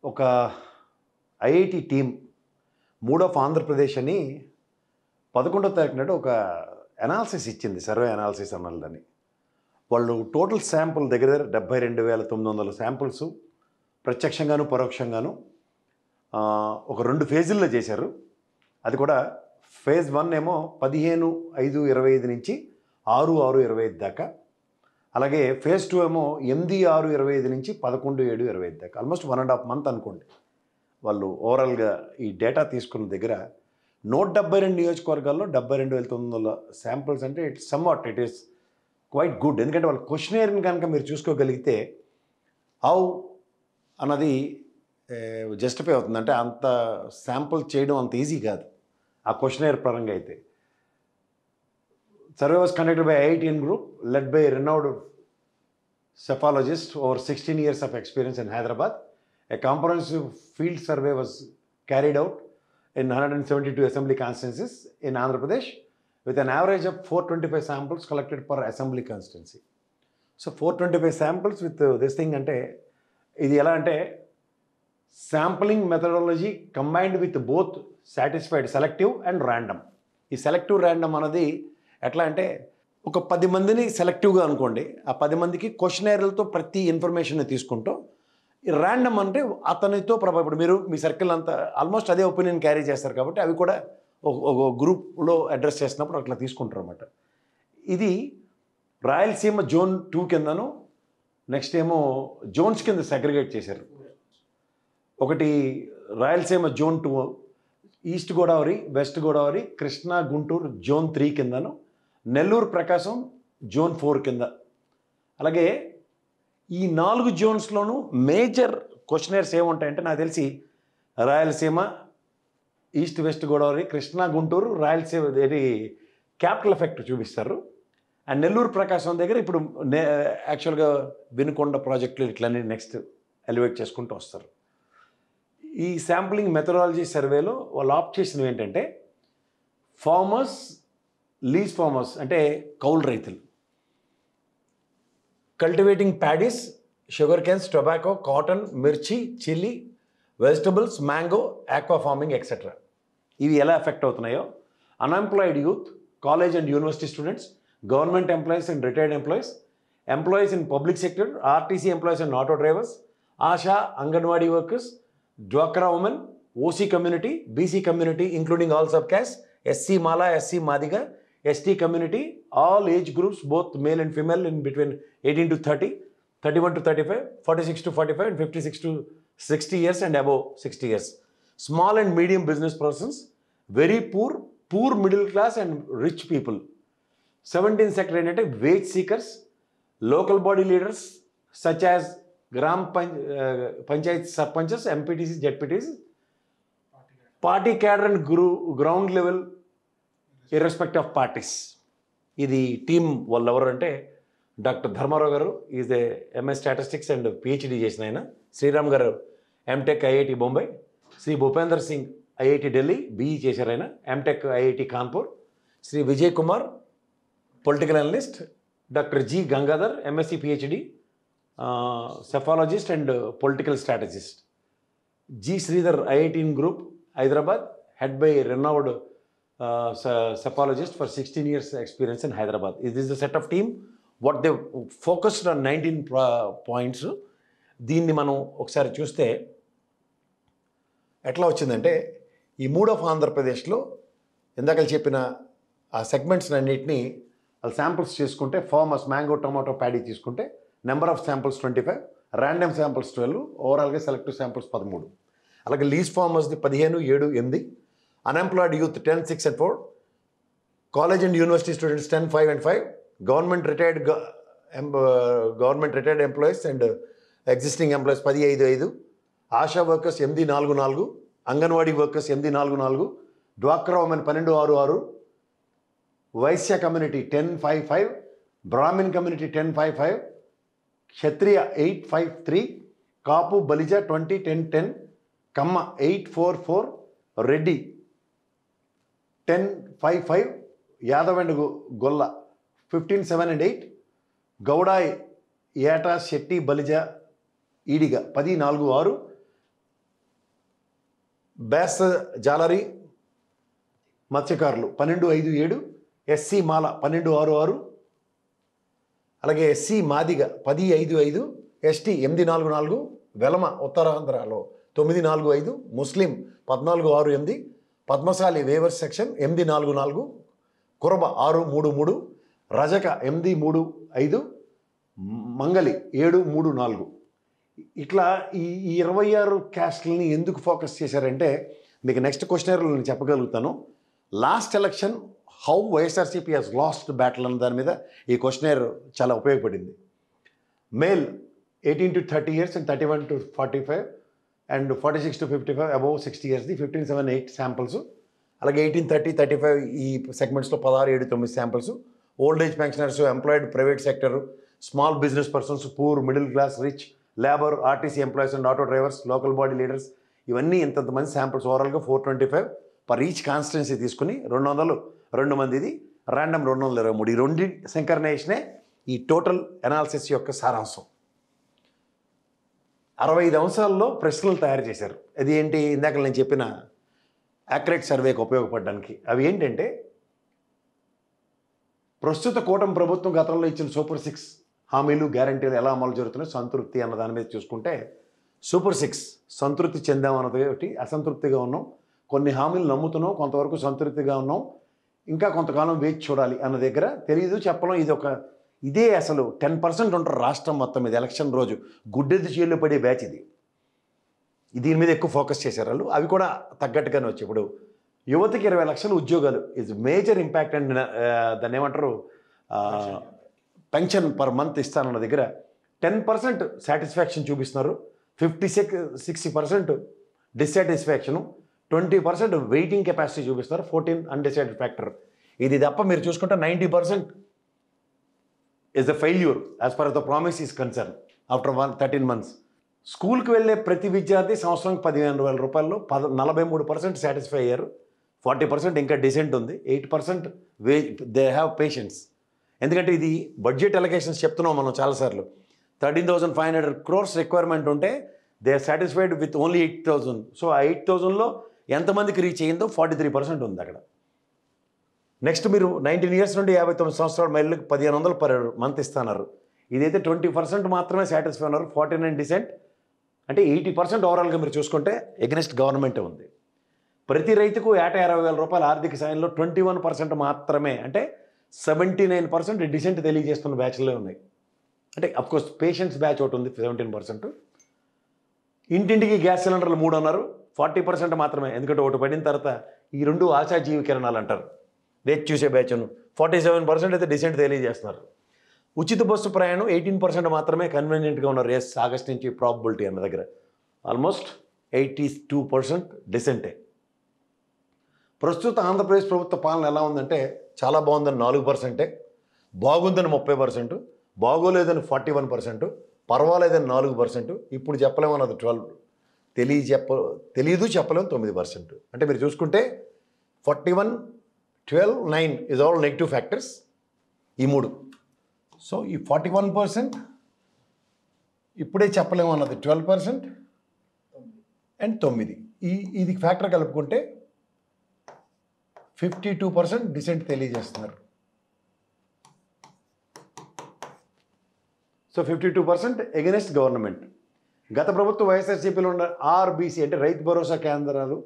ఒక IIT team mood of Andhra Pradesh అని 11వ తారీఖు నాడు ఒక అనాలిసిస్ ఇచ్చింది, సర్వే అనాలిసిస్ అన్నదని. వాళ్ళు టోటల్ శాంపుల్ దగ్గర 72,900 శాంపుల్స్ ప్రత్యక్షంగాను పరోక్షంగాను ఒక 2 ఫేజుల్లో చేశారు. అది కూడా ఫేజ్ 1 ఏమో 15/5/25 నుంచి 6/6/25 దాకా, అలాగే ఫేజ్ 2 ఏమో 8/6/25 నుంచి 11/7/25 దాకా. ఆల్మోస్ట్ 1.5 మంత్ అనుకోండి. వాళ్ళు ఓవరాల్గా ఈ డేటా తీసుకున్న దగ్గర 172 నియోజకవర్గాల్లో 72,900 శాంపుల్స్ అంటే ఇట్ ఈస్ క్వైట్ గుడ్. ఎందుకంటే వాళ్ళ క్వశ్చనేర్ని కనుక మీరు చూసుకోగలిగితే హౌ అన్నది జస్టిఫై అవుతుంది. అంటే అంత శాంపుల్ చేయడం అంత ఈజీ కాదు ఆ క్వశ్చనేర్ పరంగా అయితే. Survey was conducted by IITian group led by renowned cephalogist over 16 years of experience in Hyderabad. A comprehensive field survey was carried out in 172 assembly constituencies in Andhra Pradesh with an average of 425 samples collected per assembly constituency. So 425 samples with this thing అంటే ఇది ఎలా అంటే sampling methodology combined with both satisfied selective and random. ఈ selective random అన్నది ఎట్లా అంటే ఒక 10 మందిని సెలెక్టివ్గా అనుకోండి, ఆ 10 మందికి క్వశ్చనర్లతో ప్రతి ఇన్ఫర్మేషన్ తీసుకుంటూ, ఈ ర్యాండమ్ అంటే అతనితో ఇప్పుడు మీరు మీ సర్కిల్ అంతా ఆల్మోస్ట్ అదే ఒపీనియన్ క్యారీ చేస్తారు కాబట్టి అవి కూడా ఒక గ్రూప్లో అడ్రస్ చేసినప్పుడు అట్లా తీసుకుంటారు అన్నమాట. ఇది రాయలసీమ జోన్ 2 కిందను, నెక్స్ట్ ఏమో జోన్స్ కింద సెగ్రిగేట్ చేశారు. ఒకటి Rayalaseema zone 2, east Godavari, west Godavari, Krishna, Guntur zone 3 కిందను, నెల్లూరు, ప్రకాశం జోన్ 4 కింద. అలాగే ఈ 4 జోన్స్లోనూ మేజర్ క్వశ్చనర్స్ ఏముంటాయంటే నాకు తెలిసి రాయలసీమ, ఈస్ట్ వెస్ట్ గోదావరి, కృష్ణా, గుంటూరు, రాయలసీమ ఇది క్యాపిటల్ ఎఫెక్ట్ చూపిస్తారు. అండ్ నెల్లూరు, ప్రకాశం దగ్గర ఇప్పుడు యాక్చువల్గా వినుకొండ ప్రాజెక్టులు ఇట్లన్నీ నెక్స్ట్ ఎలివేట్ చేసుకుంటూ వస్తారు. ఈ శాంప్లింగ్ మెథడాలజీ సర్వేలో వాళ్ళు ఆప్ట్ చేసినవి ఏంటంటే ఫార్మర్స్, లీజ్ ఫార్మర్స్ అంటే కౌలు రైతులు, cultivating paddies, sugar canes, tobacco, cotton, మిర్చి, chilli, vegetables, mango, aqua farming etcetera. ఇవి ఎలా ఎఫెక్ట్ అవుతున్నాయో, unemployed youth, college and university students, government employees and retired employees, employees in public sector, RTC employees and auto drivers, ASHA, anganwadi workers, డ్వాక్రా women, OC community, BC community including all sub caste, SC Mala, SC Madiga, ST community, all age groups, both male and female in between 18 to 30, 31 to 35, 46 to 45, and 56 to 60 years and above 60 years. Small and medium business persons, very poor, poor middle class and rich people. 17th sector ఏంటంటే wage seekers, local body leaders such as Gram Panchayat Sarpanches, MPTCs, ZPTs, party cadre and ground level irrespective of parties. ఇది team వాళ్ళు ఎవరు అంటే doctor Dharmarao గారు is a MS statistics and PhD చేసిన ఆయన, శ్రీరామ్ గారు MTech IIT Bombay, Shri Bhupender Singh IIT Delhi BE చేశారు ఆయన, MTech IIT Kanpur, Shri Vijay Kumar political analyst, doctor G Gangadhar MSc PhD psephologist and political strategist, G Sridhar IITian group Hyderabad, head by రెనౌడ్ cephalogist for 16 years experience in Hyderabad. This is the set of team. What they focused on 19 points. దీన్ని మనం ఒకసారి చూస్తే ఎట్లా వచ్చిందంటే ఈ mood of ఆంధ్రప్రదేశ్లో ఇందాక చెప్పిన ఆ సెగ్మెంట్స్ అన్నిటినీ వాళ్ళు శాంపుల్స్ చేసుకుంటే, ఫార్మర్స్ మ్యాంగో, టొమాటో, ప్యాడీ తీసుకుంటే number of samples 25, random samples 12, ఓవరాల్గా సెలెక్టివ్ శాంపుల్స్ 13. అలాగే lease ఫార్మర్స్ది 15, 7, 8, unemployed youth 10, 6 and 4, college and university students 10, 5 and 5, government retired employees and existing employees 10, 5, 5, ASHA workers 8, 4, 4, Anganwadi workers 8, 4, 4, డ్వాక్రా women 12, 6, 6, Vaishya community 10, 5, 5, Brahmin community 10, 5, 5, Kshatriya 8, 5, 3, Kapu Balija 20, 10, 10, Kamma 8, 4, 4, Reddy 10, 5, 5, Yadav and Golla 15, 7 and 8, Gowda, ఏటా, శెట్టి, బలిజ, ఈడిగ 10, 4, 6, బ్యాస్ జాలరీ మత్స్యకారులు 1257, SC మాల 1266, అలాగే SC Madiga 1055, ST 844, Velama ఉత్తరాంధ్రలో 945, ముస్లిం 1468, Padmashali weavers section 844, Kuruba 633, రజక 835, మంగలి 734. ఇట్లా ఈ 26 క్యాస్ట్లని ఎందుకు ఫోకస్ చేశారంటే మీకు నెక్స్ట్ క్వశ్చనర్లో నేను చెప్పగలుగుతాను. Last election how YSRCP has lost battle అన్న దాని మీద ఈ క్వశ్చనర్ చాలా ఉపయోగపడింది. Male 18 to 30 years and 31 to 45 and 46 to 55 above 60 years 15, 7, 8 samples. అలాగే 18, 30, 35 ఈ సెగ్మెంట్స్లో 16, 7, 9 samples. Old age pensioners, employed private sector, small business persons, poor, middle class, rich, labour, RTC employees and auto drivers, local body leaders, ఇవన్నీ ఇంతమంది samples. ఓవరాల్గా 425 per each constituency తీసుకుని 2 మందిది random 223. ఈ రెండు సంకర్నేషనే ఈ total analysis యొక్క సారాంశం. 65 అంశాల్లో ప్రశ్నలు తయారు చేశారు. అది ఏంటి, ఇందాక నేను చెప్పిన యాక్యురేట్ సర్వేకి ఉపయోగపడడానికి. అవి ఏంటంటే ప్రస్తుత కూటమి ప్రభుత్వం గతంలో ఇచ్చిన సూపర్ 6 హామీలు, గ్యారంటీలు ఎలా అమలు జరుగుతున్నాయి, సంతృప్తి అన్న దాని మీద చూసుకుంటే సూపర్ 6 సంతృప్తి చెందామన్నది ఒకటి, అసంతృప్తిగా ఉన్నాం, కొన్ని హామీలు నమ్ముతున్నాం, కొంతవరకు సంతృప్తిగా ఉన్నాం, ఇంకా కొంతకాలం వేచి చూడాలి అన్న దగ్గర తెలియదు చెప్పడం. ఇదే అసలు 10% ఉంటారు రాష్ట్రం మొత్తం మీద ఎలక్షన్ రోజు గుడ్డెద్దు చీళ్ళు పడే బ్యాచ్ ఇది. దీని మీద ఎక్కువ ఫోకస్ చేశారు వాళ్ళు. అవి కూడా తగ్గట్టుగానే వచ్చాయి. ఇప్పుడు యువతకి 20 లక్షల ఉద్యోగాలు ఇస్ మేజర్ ఇంపాక్ట్ అండ్ దాన్ని ఏమంటారు పెన్షన్ పర్ మంత్ ఇస్తానన్న దగ్గర 10% సాటిస్ఫాక్షన్ చూపిస్తున్నారు, 60% డిస్సాటిస్ఫాక్షను, 20% వెయిటింగ్ కెపాసిటీ చూపిస్తున్నారు, 14 అన్డిసైడెడ్ ఫ్యాక్టర్. ఇది తప్ప మీరు చూసుకుంటే 90% is the failure as per the promise is concern after 13 months. స్కూల్కి వెళ్ళే ప్రతి విద్యార్థి సంవత్సరానికి 15,000 రూపాయల్లో 43% సాటిస్ఫై అయ్యారు, 40% ఇంకా డిసెంట్ ఉంది, 8% దే హ్యావ్ పేషెన్స్. ఎందుకంటే ఇది బడ్జెట్ అలొకేషన్స్ చెప్తున్నాం మనం చాలాసార్లు. 13,500 crores రిక్వైర్మెంట్ ఉంటే they are satisfied with only 8,000. So ఆ 8,000లో ఎంతమందికి రీచ్ అయ్యిందో 43% ఉంది అక్కడ. నెక్స్ట్ మీరు 19 years నుండి 59 సంవత్సరాల మహిళలకు 1,500 per month ఇస్తున్నారు. ఇదైతే 20% మాత్రమే సాటిస్ఫై ఉన్నారు, 49 డిసెంట్. అంటే 80% ఓవరాల్గా మీరు చూసుకుంటే ఎగ్నెస్ట్ గవర్నమెంటే ఉంది. ప్రతి రైతుకు ఏటా 20,000 రూపాయల ఆర్థిక సాయంలో 21% మాత్రమే, అంటే 79% డిసెంట్ తెలియజేస్తున్న బ్యాచ్లే ఉన్నాయి. అంటే అఫ్కోర్స్ పేషెంట్స్ బ్యాచ్ ఒకటి ఉంది 17%. ఇంటింటికి గ్యాస్ సిలిండర్లు 3 అన్నారు, 40% మాత్రమే. ఎందుకంటే ఒకటి పడిన తర్వాత ఈ 2 ఆశా జీవికిరణాలు అంటారు, వేచి చూసే బ్యాచ్ను. 47% అయితే డిసెంట్ తెలియజేస్తున్నారు. ఉచిత బస్సు ప్రయాణం 18% మాత్రమే కన్వీనియంట్గా ఉన్నారు. ఎస్ ఆగస్ట్ నుంచి ప్రాబబిలిటీ అన్న దగ్గర ఆల్మోస్ట్ 82% డిసెంటే. ప్రస్తుత ఆంధ్రప్రదేశ్ ప్రభుత్వ పాలన ఎలా ఉందంటే చాలా బాగుందని 4%, బాగుందని 30%, బాగోలేదని 41%, పర్వాలేదని 4%, ఇప్పుడు చెప్పలేమన్నది 12, తెలియదు చెప్పలేము 9%. అంటే మీరు చూసుకుంటే 41, 12, 9 ఇస్ ఆల్ నెగిటివ్ ఫ్యాక్టర్స్ ఈ 3. సో ఈ 41% ఇప్పుడే చెప్పలేము అన్నది 12% అండ్ 9 ఇది ఫ్యాక్టర్ కలుపుకుంటే 52% డిసెంట్ తెలియజేస్తున్నారు. So 52% against government. గత ప్రభుత్వం వైఎస్ఆర్సీపీలో ఉన్న ఆర్బీసీ అంటే రైతు భరోసా కేంద్రాలు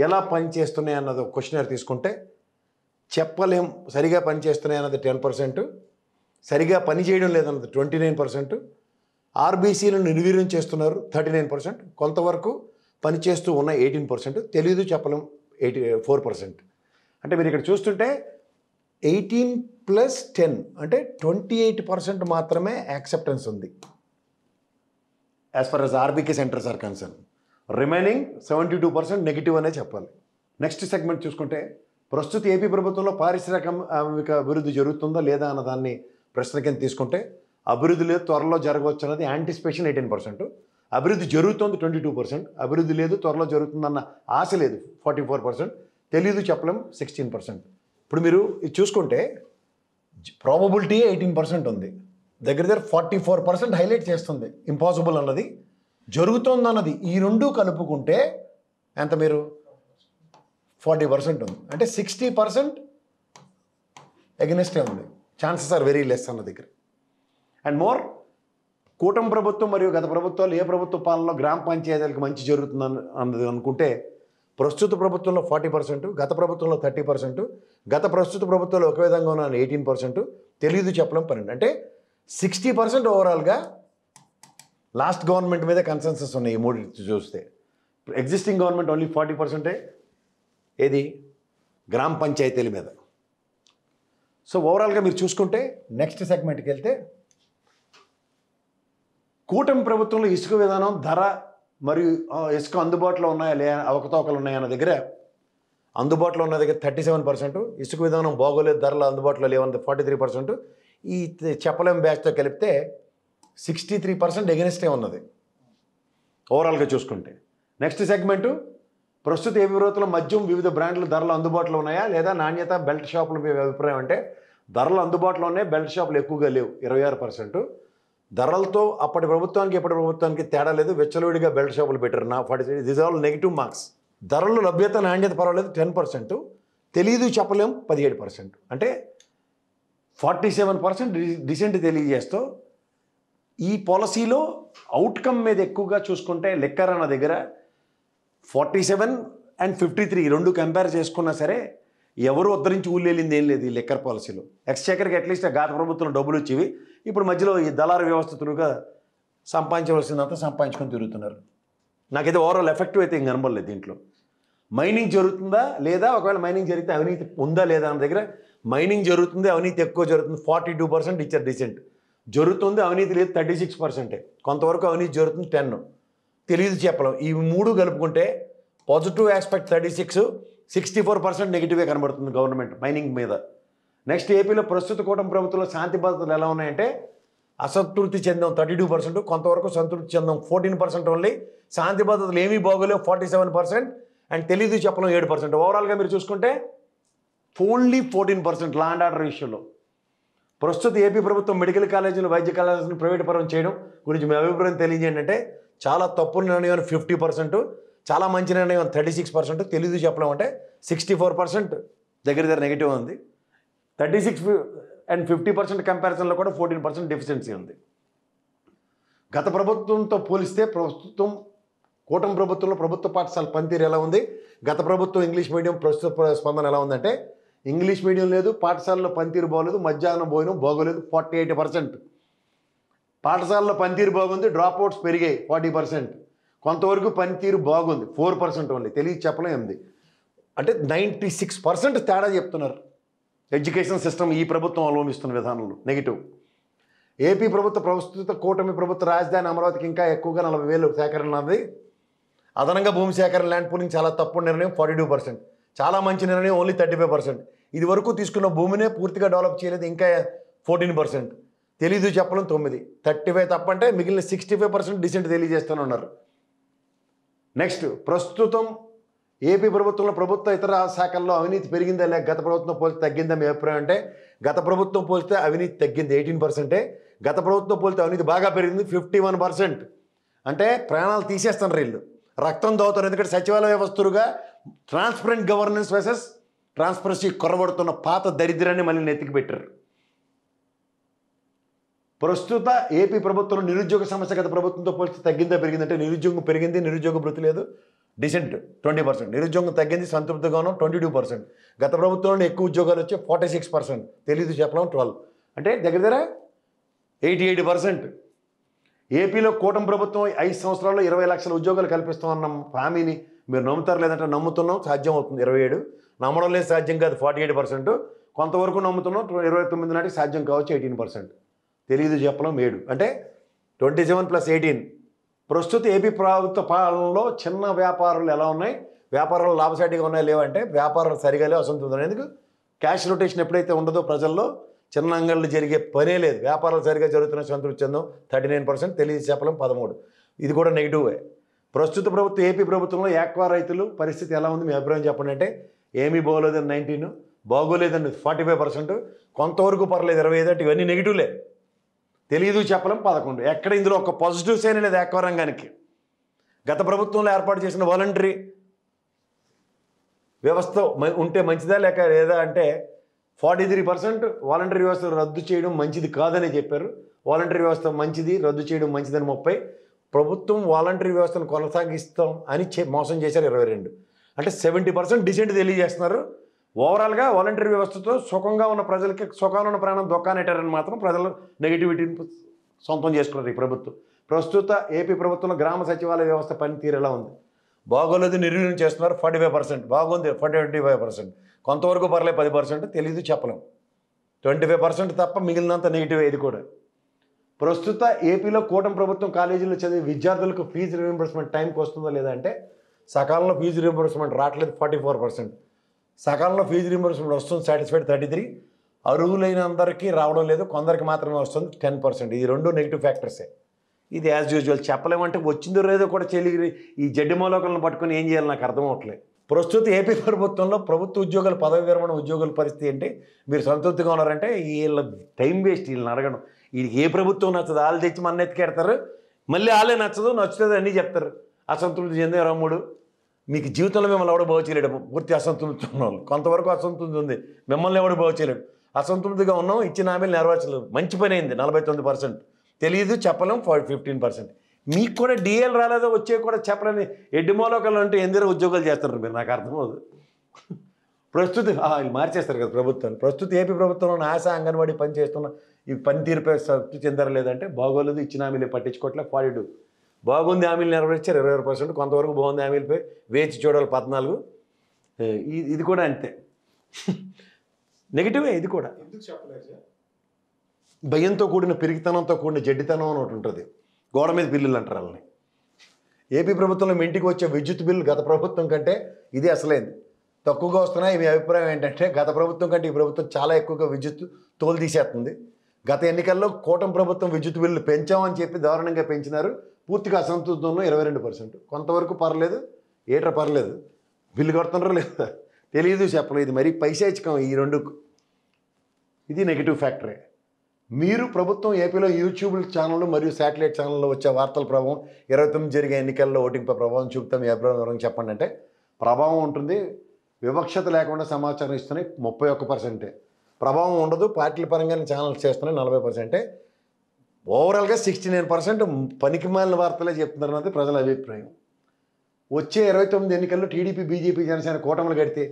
ఎలా పనిచేస్తున్నాయి అన్నది ఒక క్వశ్చనర్ తీసుకుంటే చెప్పలేం. సరిగా పనిచేస్తున్నాయి అన్నది 10%, సరిగా పనిచేయడం లేదన్నది 29%, ఆర్బీసీలను నిర్వీర్యం చేస్తున్నారు 39%, కొంతవరకు పనిచేస్తూ ఉన్న 18%, తెలీదు చెప్పలేం 4%. అంటే మీరు ఇక్కడ చూస్తుంటే 18 + 10 అంటే 28% మాత్రమే యాక్సెప్టెన్స్ ఉంది as far as RBK centres are concern. Remaining 72% negative అనే చెప్పాలి. నెక్స్ట్ సెగ్మెంట్ చూసుకుంటే ప్రస్తుత ఏపీ ప్రభుత్వంలో పారిశ్రామిక అభివృద్ధి జరుగుతుందా లేదా అన్న దాన్ని ప్రశ్న కింద తీసుకుంటే అభివృద్ధి లేదు, త్వరలో జరగవచ్చు అన్నది యాంటిసిపేషన్ 18%, అభివృద్ధి జరుగుతుంది 22%, అభివృద్ధి లేదు త్వరలో జరుగుతుందన్న ఆశ లేదు 44%, తెలీదు చెప్పలేం 16%. ఇప్పుడు మీరు ఇది చూసుకుంటే ప్రాబబిలిటీ 18% ఉంది, దగ్గర 44% హైలైట్ చేస్తుంది ఇంపాసిబుల్ అన్నది, జరుగుతుంది అన్నది. ఈ రెండు కలుపుకుంటే ఎంత మీరు 40% ఉంది. అంటే 60% ఎగనెస్టే ఉంది. ఛాన్సెస్ ఆర్ వెరీ లెస్ అన్న దగ్గర. అండ్ మోర్ కూటమి ప్రభుత్వం మరియు గత ప్రభుత్వాలు ఏ ప్రభుత్వ పాలనలో గ్రామ పంచాయతీలకు మంచి జరుగుతుంది అన్నది అనుకుంటే ప్రస్తుత ప్రభుత్వంలో 40%, గత ప్రభుత్వంలో 30%, గత ప్రస్తుత ప్రభుత్వంలో ఒక విధంగా ఉన్న 18%, తెలియదు చెప్పడం 12. అంటే 60% ఓవరాల్గా లాస్ట్ గవర్నమెంట్ మీద కన్సెన్సస్ ఉన్నాయి. ఈ మూడు చూస్తే ఎగ్జిస్టింగ్ గవర్నమెంట్ ఓన్లీ 40% ఏది గ్రామ పంచాయతీల మీద. సో ఓవరాల్గా మీరు చూసుకుంటే నెక్స్ట్ సెగ్మెంట్కి వెళ్తే కూటమి ప్రభుత్వంలో ఇసుక విధానం ధర మరియు ఇసుక అందుబాటులో ఉన్నాయా లే అవకతవకలు ఉన్నాయా అన్న దగ్గర అందుబాటులో ఉన్న దగ్గర 37%, ఇసుక విధానం బాగోలేదు ధరలు అందుబాటులో లేవన్నది 43%, ఈ చెప్పలేం బ్యాచ్తో కలిపితే 63% ఎగెనిస్టే ఉన్నది ఓవరాల్గా చూసుకుంటే. నెక్స్ట్ సెగ్మెంటు ప్రస్తుత ఏపీ ప్రభుత్వంలో మద్యం వివిధ బ్రాండ్ల ధరలు అందుబాటులో ఉన్నాయా లేదా నాణ్యత బెల్ట్ షాపుల మీద అభిప్రాయం అంటే ధరలు అందుబాటులో ఉన్నాయి, బెల్ట్ షాపులు ఎక్కువగా లేవు 26%. ధరలతో అప్పటి ప్రభుత్వానికి ఇప్పటి ప్రభుత్వానికి తేడా లేదు, వెచ్చలవిడిగా బెల్ట్ షాపులు పెట్టారు నా 46. This all negative marks. ధరలు లభ్యత నాణ్యత పర్వాలేదు 10%, తెలీదు చెప్పలేం 17%. అంటే 47% డిసెంట్ తెలియజేస్తూ ఈ పాలసీలో అవుట్కమ్ మీద ఎక్కువగా చూసుకుంటే లెక్కర్ అన్న దగ్గర 47 and 53 రెండు కంపేర్ చేసుకున్నా సరే ఎవరు ఉద్ధరించి ఊళ్ళేళ్ళింది ఏం లేదు ఈ లెక్కర్ పాలసీలో. ఎక్స్చేకర్కి అట్లీస్ట్ గత ప్రభుత్వంలో డబ్బులు వచ్చేవి, ఇప్పుడు మధ్యలో ఈ దళారు వ్యవస్థ త్రూగా సంపాదించవలసిందంతా సంపాదించుకొని తిరుగుతున్నారు. నాకైతే ఓవరాల్ ఎఫెక్టివ్ అయితే ఇంక కనబడలేదు దీంట్లో. మైనింగ్ జరుగుతుందా లేదా, ఒకవేళ మైనింగ్ జరిగితే అవినీతి ఉందా లేదా అన్న దగ్గర మైనింగ్ జరుగుతుంది, అవినీతి ఎక్కువ జరుగుతుంది 42% ఇచ్చారు డిసెంట్. జరుగుతుంది అవినీతి లేదు 36%, కొంతవరకు అవినీతి జరుగుతుంది 10. తెలియదు చెప్పలేం. ఈ మూడు కలుపుకుంటే పాజిటివ్ ఆస్పెక్ట్ 36, 64% నెగిటివ్గా కనబడుతుంది గవర్నమెంట్ మైనింగ్ మీద. నెక్స్ట్ ఏపీలో ప్రస్తుత కూటమి ప్రభుత్వంలో శాంతి భద్రతలు ఎలా ఉన్నాయంటే అసంతృప్తి చెందాం 32%, కొంతవరకు సంతృప్తి చెందాం 14% ఓన్లీ. శాంతి భద్రతలు ఏమీ బాగోలేవు 47%, అండ్ తెలీదు చెప్పలేం 7%. ఓవరాల్గా మీరు చూసుకుంటే ఓన్లీ 14% లా అండ్ ఆర్డర్ విషయంలో. ప్రస్తుత ఏపీ ప్రభుత్వం మెడికల్ కాలేజీలు వైద్య కాలేజీలను ప్రైవేట్ పరం చేయడం గురించి మీ అభిప్రాయం తెలియజేయండి అంటే చాలా తప్పుల నిర్ణయం 50%, చాలా మంచి నిర్ణయం 36%, తెలీదు చెప్పడం అంటే 64% దగ్గర నెగిటివ్ ఉంది. 36 and 50% కంపారిజన్లో కూడా 14% డెఫిషియన్సీ ఉంది. గత ప్రభుత్వంతో పోలిస్తే ప్రస్తుతం కూటమి ప్రభుత్వంలో ప్రభుత్వ పాఠశాల పనితీరు ఎలా ఉంది, గత ప్రభుత్వం ఇంగ్లీష్ మీడియం ప్రస్తుత స్పందన ఎలా ఉందంటే ఇంగ్లీష్ మీడియం లేదు, పాఠశాలలో పనితీరు బాగోలేదు, మధ్యాహ్నం భోజనం బాగోలేదు 48%. పాఠశాలలో పనితీరు బాగుంది, డ్రాప్ అవుట్స్ పెరిగాయి 40%, కొంతవరకు పనితీరు బాగుంది 4% ఓన్లీ, తెలియ చెప్పలేం ఉంది. అంటే 96% తేడా చెప్తున్నారు ఎడ్యుకేషన్ సిస్టమ్ ఈ ప్రభుత్వం అవలంబిస్తున్న విధానంలో నెగిటివ్. ఏపీ ప్రస్తుత కూటమి ప్రభుత్వ రాజధాని అమరావతికి ఇంకా ఎక్కువగా 40,000 సేకరణ అన్నది అదనంగా భూమి సేకరణ ల్యాండ్ పూలింగ్ చాలా తప్పుడు నిర్ణయం 42%, చాలా మంచి నిర్ణయం ఓన్లీ 35%. ఇది వరకు తీసుకున్న భూమినే పూర్తిగా డెవలప్ చేయలేదు ఇంకా 14%, తెలీదు చెప్పడం 9, 35 తప్పంటే మిగిలిన 65% డిసెంట్ తెలియజేస్తూనే ఉన్నారు. నెక్స్ట్ ప్రస్తుతం ఏపీ ప్రభుత్వంలో ప్రభుత్వ ఇతర శాఖల్లో అవినీతి పెరిగిందా లేక గత ప్రభుత్వం పోలిస్తే తగ్గిందా మీ అభిప్రాయం అంటే గత ప్రభుత్వం పోలిస్తే అవినీతి తగ్గింది 18%, గత ప్రభుత్వం పోలిస్తే అవినీతి బాగా పెరిగింది 51%. అంటే ప్రాణాలు తీసేస్తున్నారు వీళ్ళు, రక్తం దోతారు. ఎందుకంటే సచివాలయ వ్యవస్థలుగా ట్రాన్స్పరెంట్ గవర్నెన్స్ వర్సెస్ ట్రాన్స్పరెన్సీ కొరబడుతున్న పాత దరిద్రాన్ని మళ్ళీ నెత్తికి పెట్టారు. ప్రస్తుత ఏపీ ప్రభుత్వంలో నిరుద్యోగ సమస్య గత ప్రభుత్వంతో పోలిస్తే తగ్గిందా పెరిగిందంటే నిరుద్యోగం పెరిగింది, నిరుద్యోగ భృతి లేదు డిసెంట్ 20%, నిరుద్యోగం తగ్గింది సంతృప్తిగాను 22%, గత ప్రభుత్వంలో ఎక్కువ ఉద్యోగాలు వచ్చి 46%, తెలీదు చెప్పడం 12, అంటే దగ్గర 88%. ఏపీలో కూటమి ప్రభుత్వం 5 సంవత్సరాల్లో 20 లక్షల ఉద్యోగాలు కల్పిస్తామన్న హామీని మీరు నమ్ముతారు లేదంటే నమ్ముతున్నాం, సాధ్యం అవుతుంది 27, నమ్మడం లేదు సాధ్యం కాదు 48%, కొంతవరకు నమ్ముతున్నాం 29 నాటికి సాధ్యం కావచ్చు 18%, తెలీదు చెప్పడం 7, అంటే 27 + 18. ప్రస్తుత ఏపీ ప్రభుత్వ పాలనలో చిన్న వ్యాపారాలు ఎలా ఉన్నాయి, వ్యాపారాలు లాభసాటిగా ఉన్నాయా లేవంటే వ్యాపారాలు సరిగా లేవు, అసంతృప్తి. ఎందుకు క్యాష్ రొటేషన్ ఎప్పుడైతే ఉండదో ప్రజల్లో చిన్న అంగళ్ళు జరిగే పనే లేదు, వ్యాపారాలు సరిగా జరుగుతున్న సంతృప్తి చెందాం 39%, తెలియదు చెప్పడం 13, ఇది కూడా నెగిటివే. ప్రస్తుత ప్రభుత్వం ఏపీ ప్రభుత్వంలో యాక్వా రైతులు పరిస్థితి ఎలా ఉంది మీ అభిప్రాయం చెప్పండి అంటే ఏమీ బాగోలేదని 19, బాగోలేదని 45%, కొంతవరకు పర్లేదు 25, అంటే ఇవన్నీ నెగిటివ్లే. తెలియదు చెప్పలేం 11. ఎక్కడ ఇందులో ఒక పాజిటివ్ సైన్ లేదు యాక్వా రంగానికి. గత ప్రభుత్వంలో ఏర్పాటు చేసిన వాలంటరీ వ్యవస్థ ఉంటే మంచిదా లేదా అంటే 43% వాలంటరీ వ్యవస్థ రద్దు చేయడం మంచిది కాదని చెప్పారు. వాలంటరీ వ్యవస్థ మంచిది, రద్దు చేయడం మంచిదని 30. ప్రభుత్వం వాలంటరీ వ్యవస్థను కొనసాగిస్తాం అని మోసం చేశారు 22. అంటే 70% డిసెంట్ తెలియజేస్తున్నారు. ఓవరాల్గా వాలంటరీ వ్యవస్థతో సుఖంగా ఉన్న ప్రజలకి సుఖంగా ఉన్న ప్రాణం దొక్కానెట్టారని మాత్రం ప్రజలు నెగిటివిటీని సొంతం చేసుకున్నారు ఈ ప్రభుత్వం. ప్రస్తుత ఏపీ ప్రభుత్వంలో గ్రామ సచివాలయ వ్యవస్థ పనితీరు ఎలా ఉంది? బాగోలేదు నిర్వీర్యం చేస్తున్నారు 45%, బాగుంది 25%, కొంతవరకు పర్లేదు 10%, తెలీదు చెప్పలేం. 25% తప్ప మిగిలినంత నెగిటివ్. ఇది కూడా ప్రస్తుత ఏపీలో కూటమి ప్రభుత్వం కాలేజీలో చదివే విద్యార్థులకు ఫీజు రీయింబర్స్మెంట్ టైంకి వస్తుందా లేదా అంటే సకాలంలో ఫీజు రీయింబర్స్మెంట్ రావట్లేదు 44%, సకాలంలో ఫీజు రీయింబర్స్మెంట్ వస్తుంది సాటిస్ఫైడ్ 33, అర్హులైన అందరికీ రావడం లేదు, కొందరికి మాత్రమే వస్తుంది 10%. ఈ రెండు నెగిటివ్ ఫ్యాక్టర్సే. ఇది యాజ్ యూజువల్ చెప్పలేమంటే వచ్చిందో లేదో కూడా చెల్లి ఈ జడ్డి మూలకలను పట్టుకొని ఏం చేయాలి నాకు అర్థం అవట్లేదు. ప్రస్తుత ఏపీ ప్రభుత్వంలో ప్రభుత్వ ఉద్యోగుల పదవి విరమణ ఉద్యోగుల పరిస్థితి ఏంటి? మీరు సంతృప్తిగా ఉన్నారంటే వీళ్ళ టైం వేస్ట్. వీళ్ళని అడగడం, వీళ్ళకి ఏ ప్రభుత్వం నచ్చదు వాళ్ళు తెచ్చి మన ఎత్తికెడతారు, మళ్ళీ వాళ్ళే నచ్చుతుంది అన్నీ చెప్తారు. అసంతృప్తి చెందే 23. మీకు జీవితంలో మిమ్మల్ని ఎవడో బాగు చేయలేడు. పూర్తి అసంతృప్తి ఉన్న వాళ్ళు కొంతవరకు అసంతృప్తి ఉంది, మిమ్మల్ని ఎవడు బాగు చేయలేడు. అసంతృప్తిగా ఉన్నాం, ఇచ్చిన హామీలు నెరవేర్చలేదు. మంచి పని అయింది 49%, తెలియదు చెప్పలేం 15%. మీకు కూడా డిఎల్ రాలేదో వచ్చే కూడా చెప్పలేని ఎడ్డిమోలోకలు అంటే ఎందరో ఉద్యోగాలు చేస్తున్నారు మీరు, నాకు అర్థమవుతుంది. ప్రస్తుత వీళ్ళు మార్చేస్తారు కదా ప్రభుత్వాలు. ప్రస్తుత ఏపీ ప్రభుత్వంలో ఆశా అంగన్వాడీ పని చేస్తున్న ఈ పనితీరుపై సంతృప్తి చెందారా లేదంటే బాగోలేదు, ఇచ్చిన హామీలు పట్టించుకోవట్లే 42, బాగుంది హామీలు నెరవేర్చారు 22%, కొంతవరకు బాగుంది హామీలపై వేచి చూడాలి 14. ఇది కూడా అంతే నెగిటివే. ఇది కూడా ఎందుకు చెప్పలేదు? భయంతో కూడిన పిరికితనంతో కూడిన జడ్డితనం అని ఒకటి ఉంటుంది. గోడ మీద బిల్లులు అంటారు వాళ్ళని. ఏపీ ప్రభుత్వంలో మీ ఇంటికి వచ్చే విద్యుత్ బిల్లు గత ప్రభుత్వం కంటే ఇది అసలైంది తక్కువగా వస్తున్నాయి. మీ అభిప్రాయం ఏంటంటే గత ప్రభుత్వం కంటే ఈ ప్రభుత్వం చాలా ఎక్కువగా విద్యుత్ తోలు తీసేస్తుంది. గత ఎన్నికల్లో కూటమి ప్రభుత్వం విద్యుత్ బిల్లు పెంచామని చెప్పి దారుణంగా పెంచినారు. పూర్తిగా అసంతృప్తంలో 22%, కొంతవరకు పర్లేదు, ఏటర్ పర్లేదు, బిల్లు కడుతున్నారో లేదా తెలియదు చెప్పలేదు. ఇది మరీ పైశాచికం ఈ రెండుకు. ఇది నెగిటివ్ ఫ్యాక్టరే. మీరు ప్రభుత్వం ఏపీలో యూట్యూబ్ ఛానళ్ళు మరియు శాటిలైట్ ఛానల్లో వచ్చే వార్తల ప్రభావం 29 జరిగే ఎన్నికల్లో ఓటింగ్పై ప్రభావం చూపుతాం. మీ అభిప్రాయం చెప్పండి అంటే ప్రభావం ఉంటుంది. వివక్షత లేకుండా సమాచారం ఇస్తున్నాయి 31%, ప్రభావం ఉండదు. పార్టీల పరంగానే ఛానల్స్ చేస్తున్నాయి 40%. ఓవరాల్గా 69% పనికి మాలిన వార్తలే చెప్తున్నారు అన్నది ప్రజల అభిప్రాయం. వచ్చే 29 ఎన్నికల్లో టీడీపీ, బీజేపీ, జనసేన కూటములు కడితే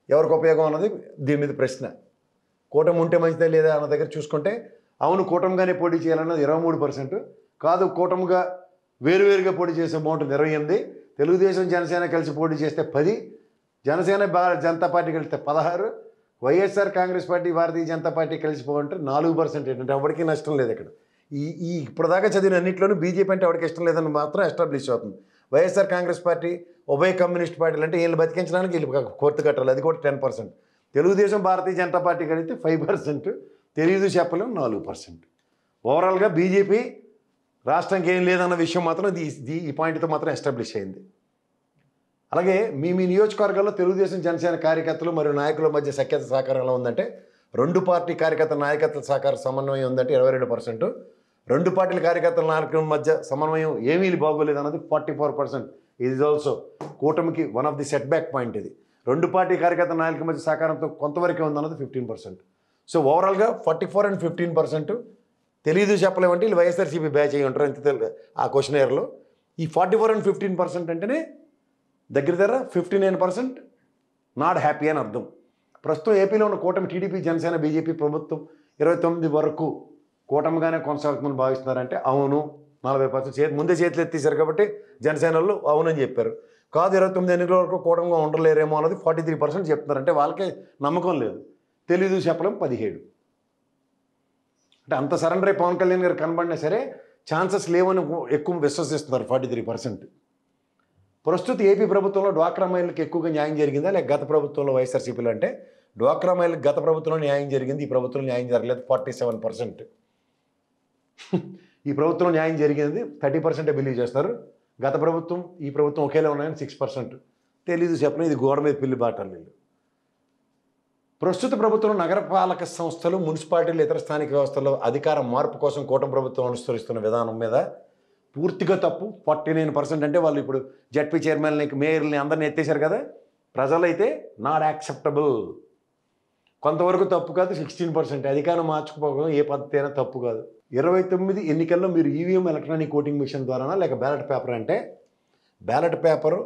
ఎవరికి ఉపయోగం అన్నది దీని మీద ప్రశ్న. కూటమి ఉంటే మంచిదే లేదా అన్న దగ్గర చూసుకుంటే అవును కూటమిగానే పోటీ చేయాలన్నది 23%, కాదు కూటమిగా వేరువేరుగా పోటీ చేసే బాగుంటుంది 28, తెలుగుదేశం జనసేన కలిసి పోటీ చేస్తే 10, జనసేన జనతా పార్టీ కలిస్తే 16, వైఎస్ఆర్ కాంగ్రెస్ పార్టీ భారతీయ జనతా పార్టీ కలిసి పోవంటే 4%. ఏంటంటే ఎవరికి నష్టం లేదు ఇక్కడ. ఈ ఇప్పటిదాకా చదివిన అన్నింటిలోనూ బీజేపీ అంటే ఎవరికి ఇష్టం లేదని మాత్రం ఎస్టాబ్లిష్ అవుతుంది. వైఎస్ఆర్ కాంగ్రెస్ పార్టీ, ఉభయ కమ్యూనిస్ట్ పార్టీలు అంటే వీళ్ళు బతికించడానికి వీళ్ళు కోర్టు కట్టాలి, అది కూడా 10%. తెలుగుదేశం భారతీయ జనతా పార్టీ కలిగితే 5%, తెలియదు చెప్పలేం 4%. ఓవరాల్గా బీజేపీ రాష్ట్రానికి ఏం లేదన్న విషయం మాత్రం ఈ పాయింట్తో మాత్రం ఎస్టాబ్లిష్ అయింది. అలాగే మీ నియోజకవర్గాల్లో తెలుగుదేశం జనసేన కార్యకర్తలు మరియు నాయకుల మధ్య సఖ్యత సహకారం ఎలా ఉందంటే రెండు పార్టీ కార్యకర్తల నాయకత్వ సహకార సమన్వయం ఉందంటే 22%, రెండు పార్టీల కార్యకర్తల నాయకుల మధ్య సమన్వయం ఏమీ బాగోలేదు అన్నది 44%. ఇది ఈజ్ ఆల్సో కూటమికి one of the set back point. ఇది రెండు పార్టీ కార్యకర్తల నాయకుల మధ్య సహకారంతో కొంతవరకే ఉందన్నది 15%. సో ఓవరాల్గా 44 and 15%. తెలీదు చెప్పలేమంటే వీళ్ళు వైఎస్ఆర్సీపీ బ్యాచ్ అయ్యి ఉంటారు ఎంత ఆ క్వశ్చన్ ఇయర్లో. ఈ 44 and 15% అంటేనే దగ్గర 59% నాట్ హ్యాపీ అని అర్థం. ప్రస్తుతం ఏపీలో ఉన్న కూటమి టీడీపీ, జనసేన, బీజేపీ ప్రభుత్వం 29 వరకు కూటమిగానే కొనసాగుతుందని భావిస్తున్నారంటే అవును 40%. ముందే చేతులు ఎత్తేసారు కాబట్టి జనసేన వాళ్ళు అవునని చెప్పారు. కాదు 29 ఎన్నికల వరకు కూటమిగా ఉండలేరేమో అన్నది 43% చెప్తున్నారంటే వాళ్ళకే నమ్మకం లేదు. తెలీదు చెప్పలేం 17. అంటే అంత సరెండర్ అయ్యి పవన్ కళ్యాణ్ గారు కనబడినా సరే ఛాన్సెస్ లేవని ఎక్కువ విశ్వసిస్తున్నారు 43%. ప్రస్తుత ఏపీ ప్రభుత్వంలో డ్వాక్రా మహిళలకు ఎక్కువగా న్యాయం జరిగిందా లేక గత ప్రభుత్వంలో వైఎస్ఆర్సీపీలో అంటే డ్వాక్రా మహిళలకు గత ప్రభుత్వంలో న్యాయం జరిగింది, ఈ ప్రభుత్వంలో న్యాయం జరగలేదు 47%. ఈ ప్రభుత్వంలో న్యాయం జరిగింది 30% బిలీవ్ చేస్తారు. గత ప్రభుత్వం ఈ ప్రభుత్వం ఒకేలా ఉన్నాయని 6%. తెలీదు చెప్పిన ఇది గోడ మీద పిల్లి బాటలు. ప్రస్తుత ప్రభుత్వం నగరపాలక సంస్థలు, మున్సిపాలిటీలు, ఇతర స్థానిక వ్యవస్థల్లో అధికార మార్పు కోసం కూటమి ప్రభుత్వం అనుసరిస్తున్న విధానం మీద పూర్తిగా తప్పు 49%. అంటే వాళ్ళు ఇప్పుడు జడ్పీ చైర్మన్ని, మేయర్ని అందరిని ఎత్తేసారు కదా, ప్రజలైతే నాట్ యాక్సెప్టబుల్. కొంతవరకు తప్పు కాదు, 16%. అధికారం మార్చుకోవడం ఏ పద్ధతి అయినా తప్పు కాదు. 29 ఎన్నికల్లో మీరు ఈవీఎం ఎలక్ట్రానిక్ ఓటింగ్ మిషన్ ద్వారానా లేక బ్యాలెట్ పేపర్ అంటే ballot paper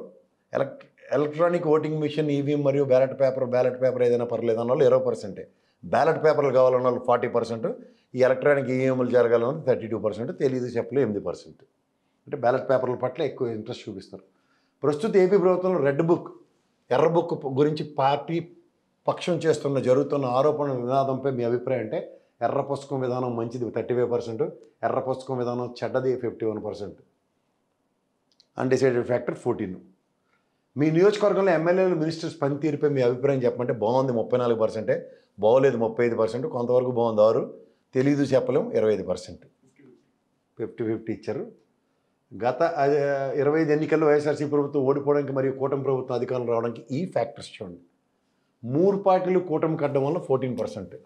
electronic voting machine EVM మరియు బ్యాలెట్ పేపర్ ఏదైనా పర్లేదు అన్న వాళ్ళు 20%. బ్యాలెట్ పేపర్లు కావాలన్న వాళ్ళు 40%. ఈ ఎలక్ట్రానిక్ ఈవీఎంలు జరగాలన్న 32%. తెలియదు చెప్పలే 8%. అంటే బ్యాలెట్ పేపర్ల పట్ల ఎక్కువ ఇంట్రెస్ట్ చూపిస్తారు. ప్రస్తుత ఏపీ ప్రభుత్వంలో రెడ్ బుక్, ఎర్ర బుక్ గురించి పార్టీ పక్షం జరుగుతున్న ఆరోపణ వివాదంపై మీ అభిప్రాయం అంటే ఎర్ర పుస్తకం విధానం మంచిది 35%, ఎర్ర పుస్తకం విధానం చెడ్డది 51%, అన్డిసైడెడ్ ఫ్యాక్టర్ 14. మీ నియోజకవర్గంలో ఎమ్మెల్యేలు మినిస్టర్స్ పనితీరుపై మీ అభిప్రాయం చెప్పమంటే బాగుంది 34%, బాగోలేదు 35%, కొంతవరకు బాగుంది 6, తెలీదు చెప్పలేం 25%. 50-50 ఇచ్చారు. గత 25 ఎన్నికల్లో వైఎస్ఆర్సీ ప్రభుత్వం ఓడిపోవడానికి మరియు కూటమి ప్రభుత్వం అధికారం రావడానికి ఈ ఫ్యాక్టర్స్ చూడండి. 3 పార్టీలు కూటమి కట్టడం వల్ల 14%.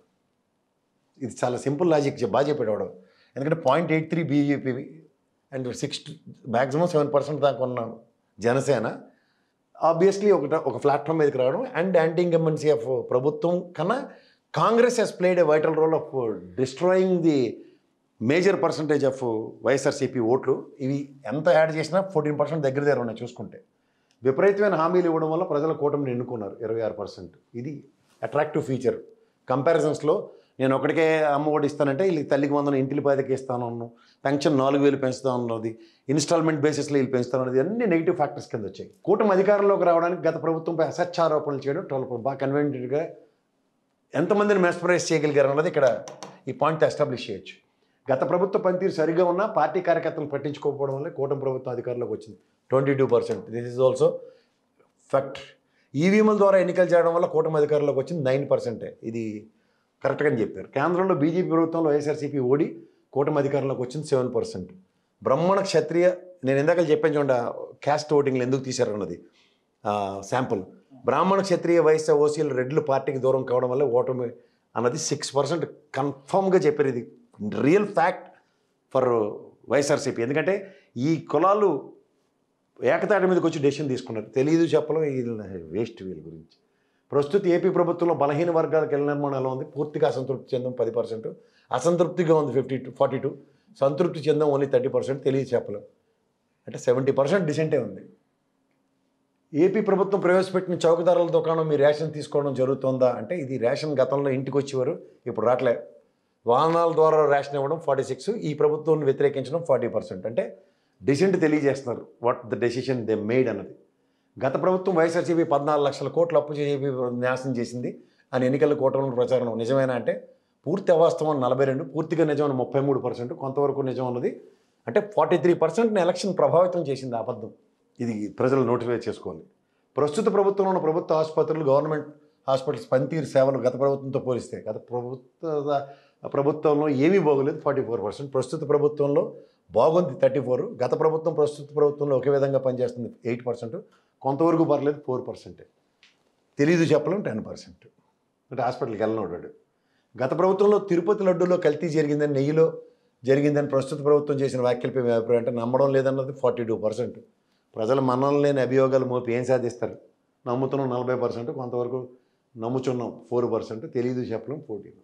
ఇది చాలా సింపుల్ లాజిక్, బాగా చెప్పేవాడు. ఎందుకంటే 0.83 బీజేపీ అండ్ మ్యాక్సిమం 7% దాకా ఉన్నాను జనసేన. ఆబ్వియస్లీ ఒక ప్లాట్ఫామ్ మీదకి రావడం అండ్ యాంటీ ఇన్కంబెన్సీ ఆఫ్ ప్రభుత్వం కన్నా Congress has played a vital role of destroying the major percentage of YSRCP ఓట్లు. ఇవి ఎంత యాడ్ చేసినా 14% దగ్గర ఉన్నాయి చూసుకుంటే. విపరీతమైన హామీలు ఇవ్వడం వల్ల ప్రజల కూటమిని ఎన్నుకున్నారు 26%. ఇది అట్రాక్టివ్ ఫీచర్. కంపారిజన్స్లో నేను ఒకటికే అమ్మఒడి ఇస్తానంటే వీళ్ళకి తల్లికి 100 ఇంటిలి పాదకి ఇస్తాను, పెన్షన్ 4,000 పెంచుతా ఉన్నది, ఇన్స్టాల్మెంట్ బేసిస్లో వీళ్ళు పెంచుతాను అన్నది అన్ని నెగిటివ్ ఫ్యాక్టర్స్ కింద వచ్చాయి. కూటమి అధికారంలోకి రావడానికి గత ప్రభుత్వంపై అసత్యారోపణలు చేయడం 12% బాగా కన్వీనియంట్గా ఎంతమందిని మెస్పరైజ్ చేయగలిగారు అన్నది ఇక్కడ ఈ పాయింట్ ఎస్టాబ్లిష్ చేయొచ్చు. గత ప్రభుత్వ పనితీరు సరిగా ఉన్నా పార్టీ కార్యకర్తలు పట్టించుకోకపోవడం వల్ల కూటమి ప్రభుత్వం అధికారంలోకి వచ్చింది 22%. This is also fact. ఈవీఎంల ద్వారా ఎన్నికలు చేయడం వల్ల కూటమి అధికారంలోకి వచ్చింది 9%. ఇది కరెక్ట్గా చెప్పారు. కేంద్రంలో బీజేపీ ప్రభుత్వంలో వైఎస్ఆర్సీపీ ఓడి కూటమి అధికారంలోకి వచ్చింది 7%. బ్రాహ్మణ క్షత్రియ, నేను ఇందాక చెప్పాను చూడండి క్యాస్ట్ ఓటింగ్లు ఎందుకు తీశారు అన్నది శాంపుల్. బ్రాహ్మణ క్షత్రియ వైశ్య ఓసీలు రెడ్లు పార్టీకి దూరం కావడం వల్ల ఓటమి అన్నది 6% కన్ఫామ్గా చెప్పారు. ఇది రియల్ ఫ్యాక్ట్ ఫర్ వైఎస్ఆర్సీపీ. ఎందుకంటే ఈ కులాలు ఏకతాటి మీదకి వచ్చి డెసిషన్ తీసుకున్నారు. తెలీదు చెప్పడం ఇది వేస్ట్ వీళ్ళ గురించి. ప్రస్తుత ఏపీ ప్రభుత్వంలో బలహీన వర్గాలకు ఇళ్ల నిర్మాణం ఎలా ఉంది? పూర్తిగా అసంతృప్తి చెందం 10%, అసంతృప్తిగా ఉంది 42, సంతృప్తి చెందం ఓన్లీ 30%. తెలియదు చెప్పలేం. అంటే 70% డిసెంటే ఉంది. ఏపీ ప్రభుత్వం ప్రవేశపెట్టిన చౌకధరల దుకాణం మీ రేషన్ తీసుకోవడం జరుగుతుందా అంటే ఇది రేషన్ గతంలో ఇంటికి వచ్చేవారు, ఇప్పుడు రావట్లే. వాహనాల ద్వారా రేషన్ ఇవ్వడం 46, ఈ ప్రభుత్వాన్ని వ్యతిరేకించడం 40%. అంటే డిసెంట్ తెలియజేస్తున్నారు what the decision they made అన్నది. గత ప్రభుత్వం వైఎస్ఆర్సీపీ 14 లక్షల కోట్లు అప్పు చేసి నాశనం చేసింది అని ఎన్నికల కూటమి ప్రచారం నిజమేనా అంటే పూర్తి అవాస్తవం 42, పూర్తిగా నిజమైన 33%, కొంతవరకు నిజం ఉన్నది. అంటే 43% ఎలక్షన్ ప్రభావితం చేసింది అబద్ధం. ఇది ప్రజలు నోటిఫై చేసుకోవాలి. ప్రస్తుత ప్రభుత్వంలో ఉన్న ప్రభుత్వ ఆసుపత్రులు, గవర్నమెంట్ హాస్పిటల్స్ పనితీరు సేవలు గత ప్రభుత్వంతో పోలిస్తే గత ప్రభుత్వంలో ఏమీ బాగోలేదు 44%, ప్రస్తుత ప్రభుత్వంలో బాగుంది 34, గత ప్రభుత్వం ప్రస్తుత ప్రభుత్వంలో ఒకే విధంగా పనిచేస్తుంది 8%, కొంతవరకు పర్లేదు 4%. తెలీదు చెప్పలేం 10%. అంటే హాస్పిటల్కి వెళ్ళినోడాడు. గత ప్రభుత్వంలో తిరుపతి లడ్డూలో కల్తీ జరిగిందని, నెయ్యిలో జరిగిందని ప్రస్తుత ప్రభుత్వం చేసిన వ్యాఖ్యలపై మీ అభిప్రాయం అంటే నమ్మడం లేదన్నది 42%. ప్రజలు మన్నలు లేని అభియోగాలు మోపి ఏం సాధిస్తారు? నమ్ముతున్నాం 40%, కొంతవరకు నమ్ముచున్నాం 4%, తెలీదు చెప్పలేం 14.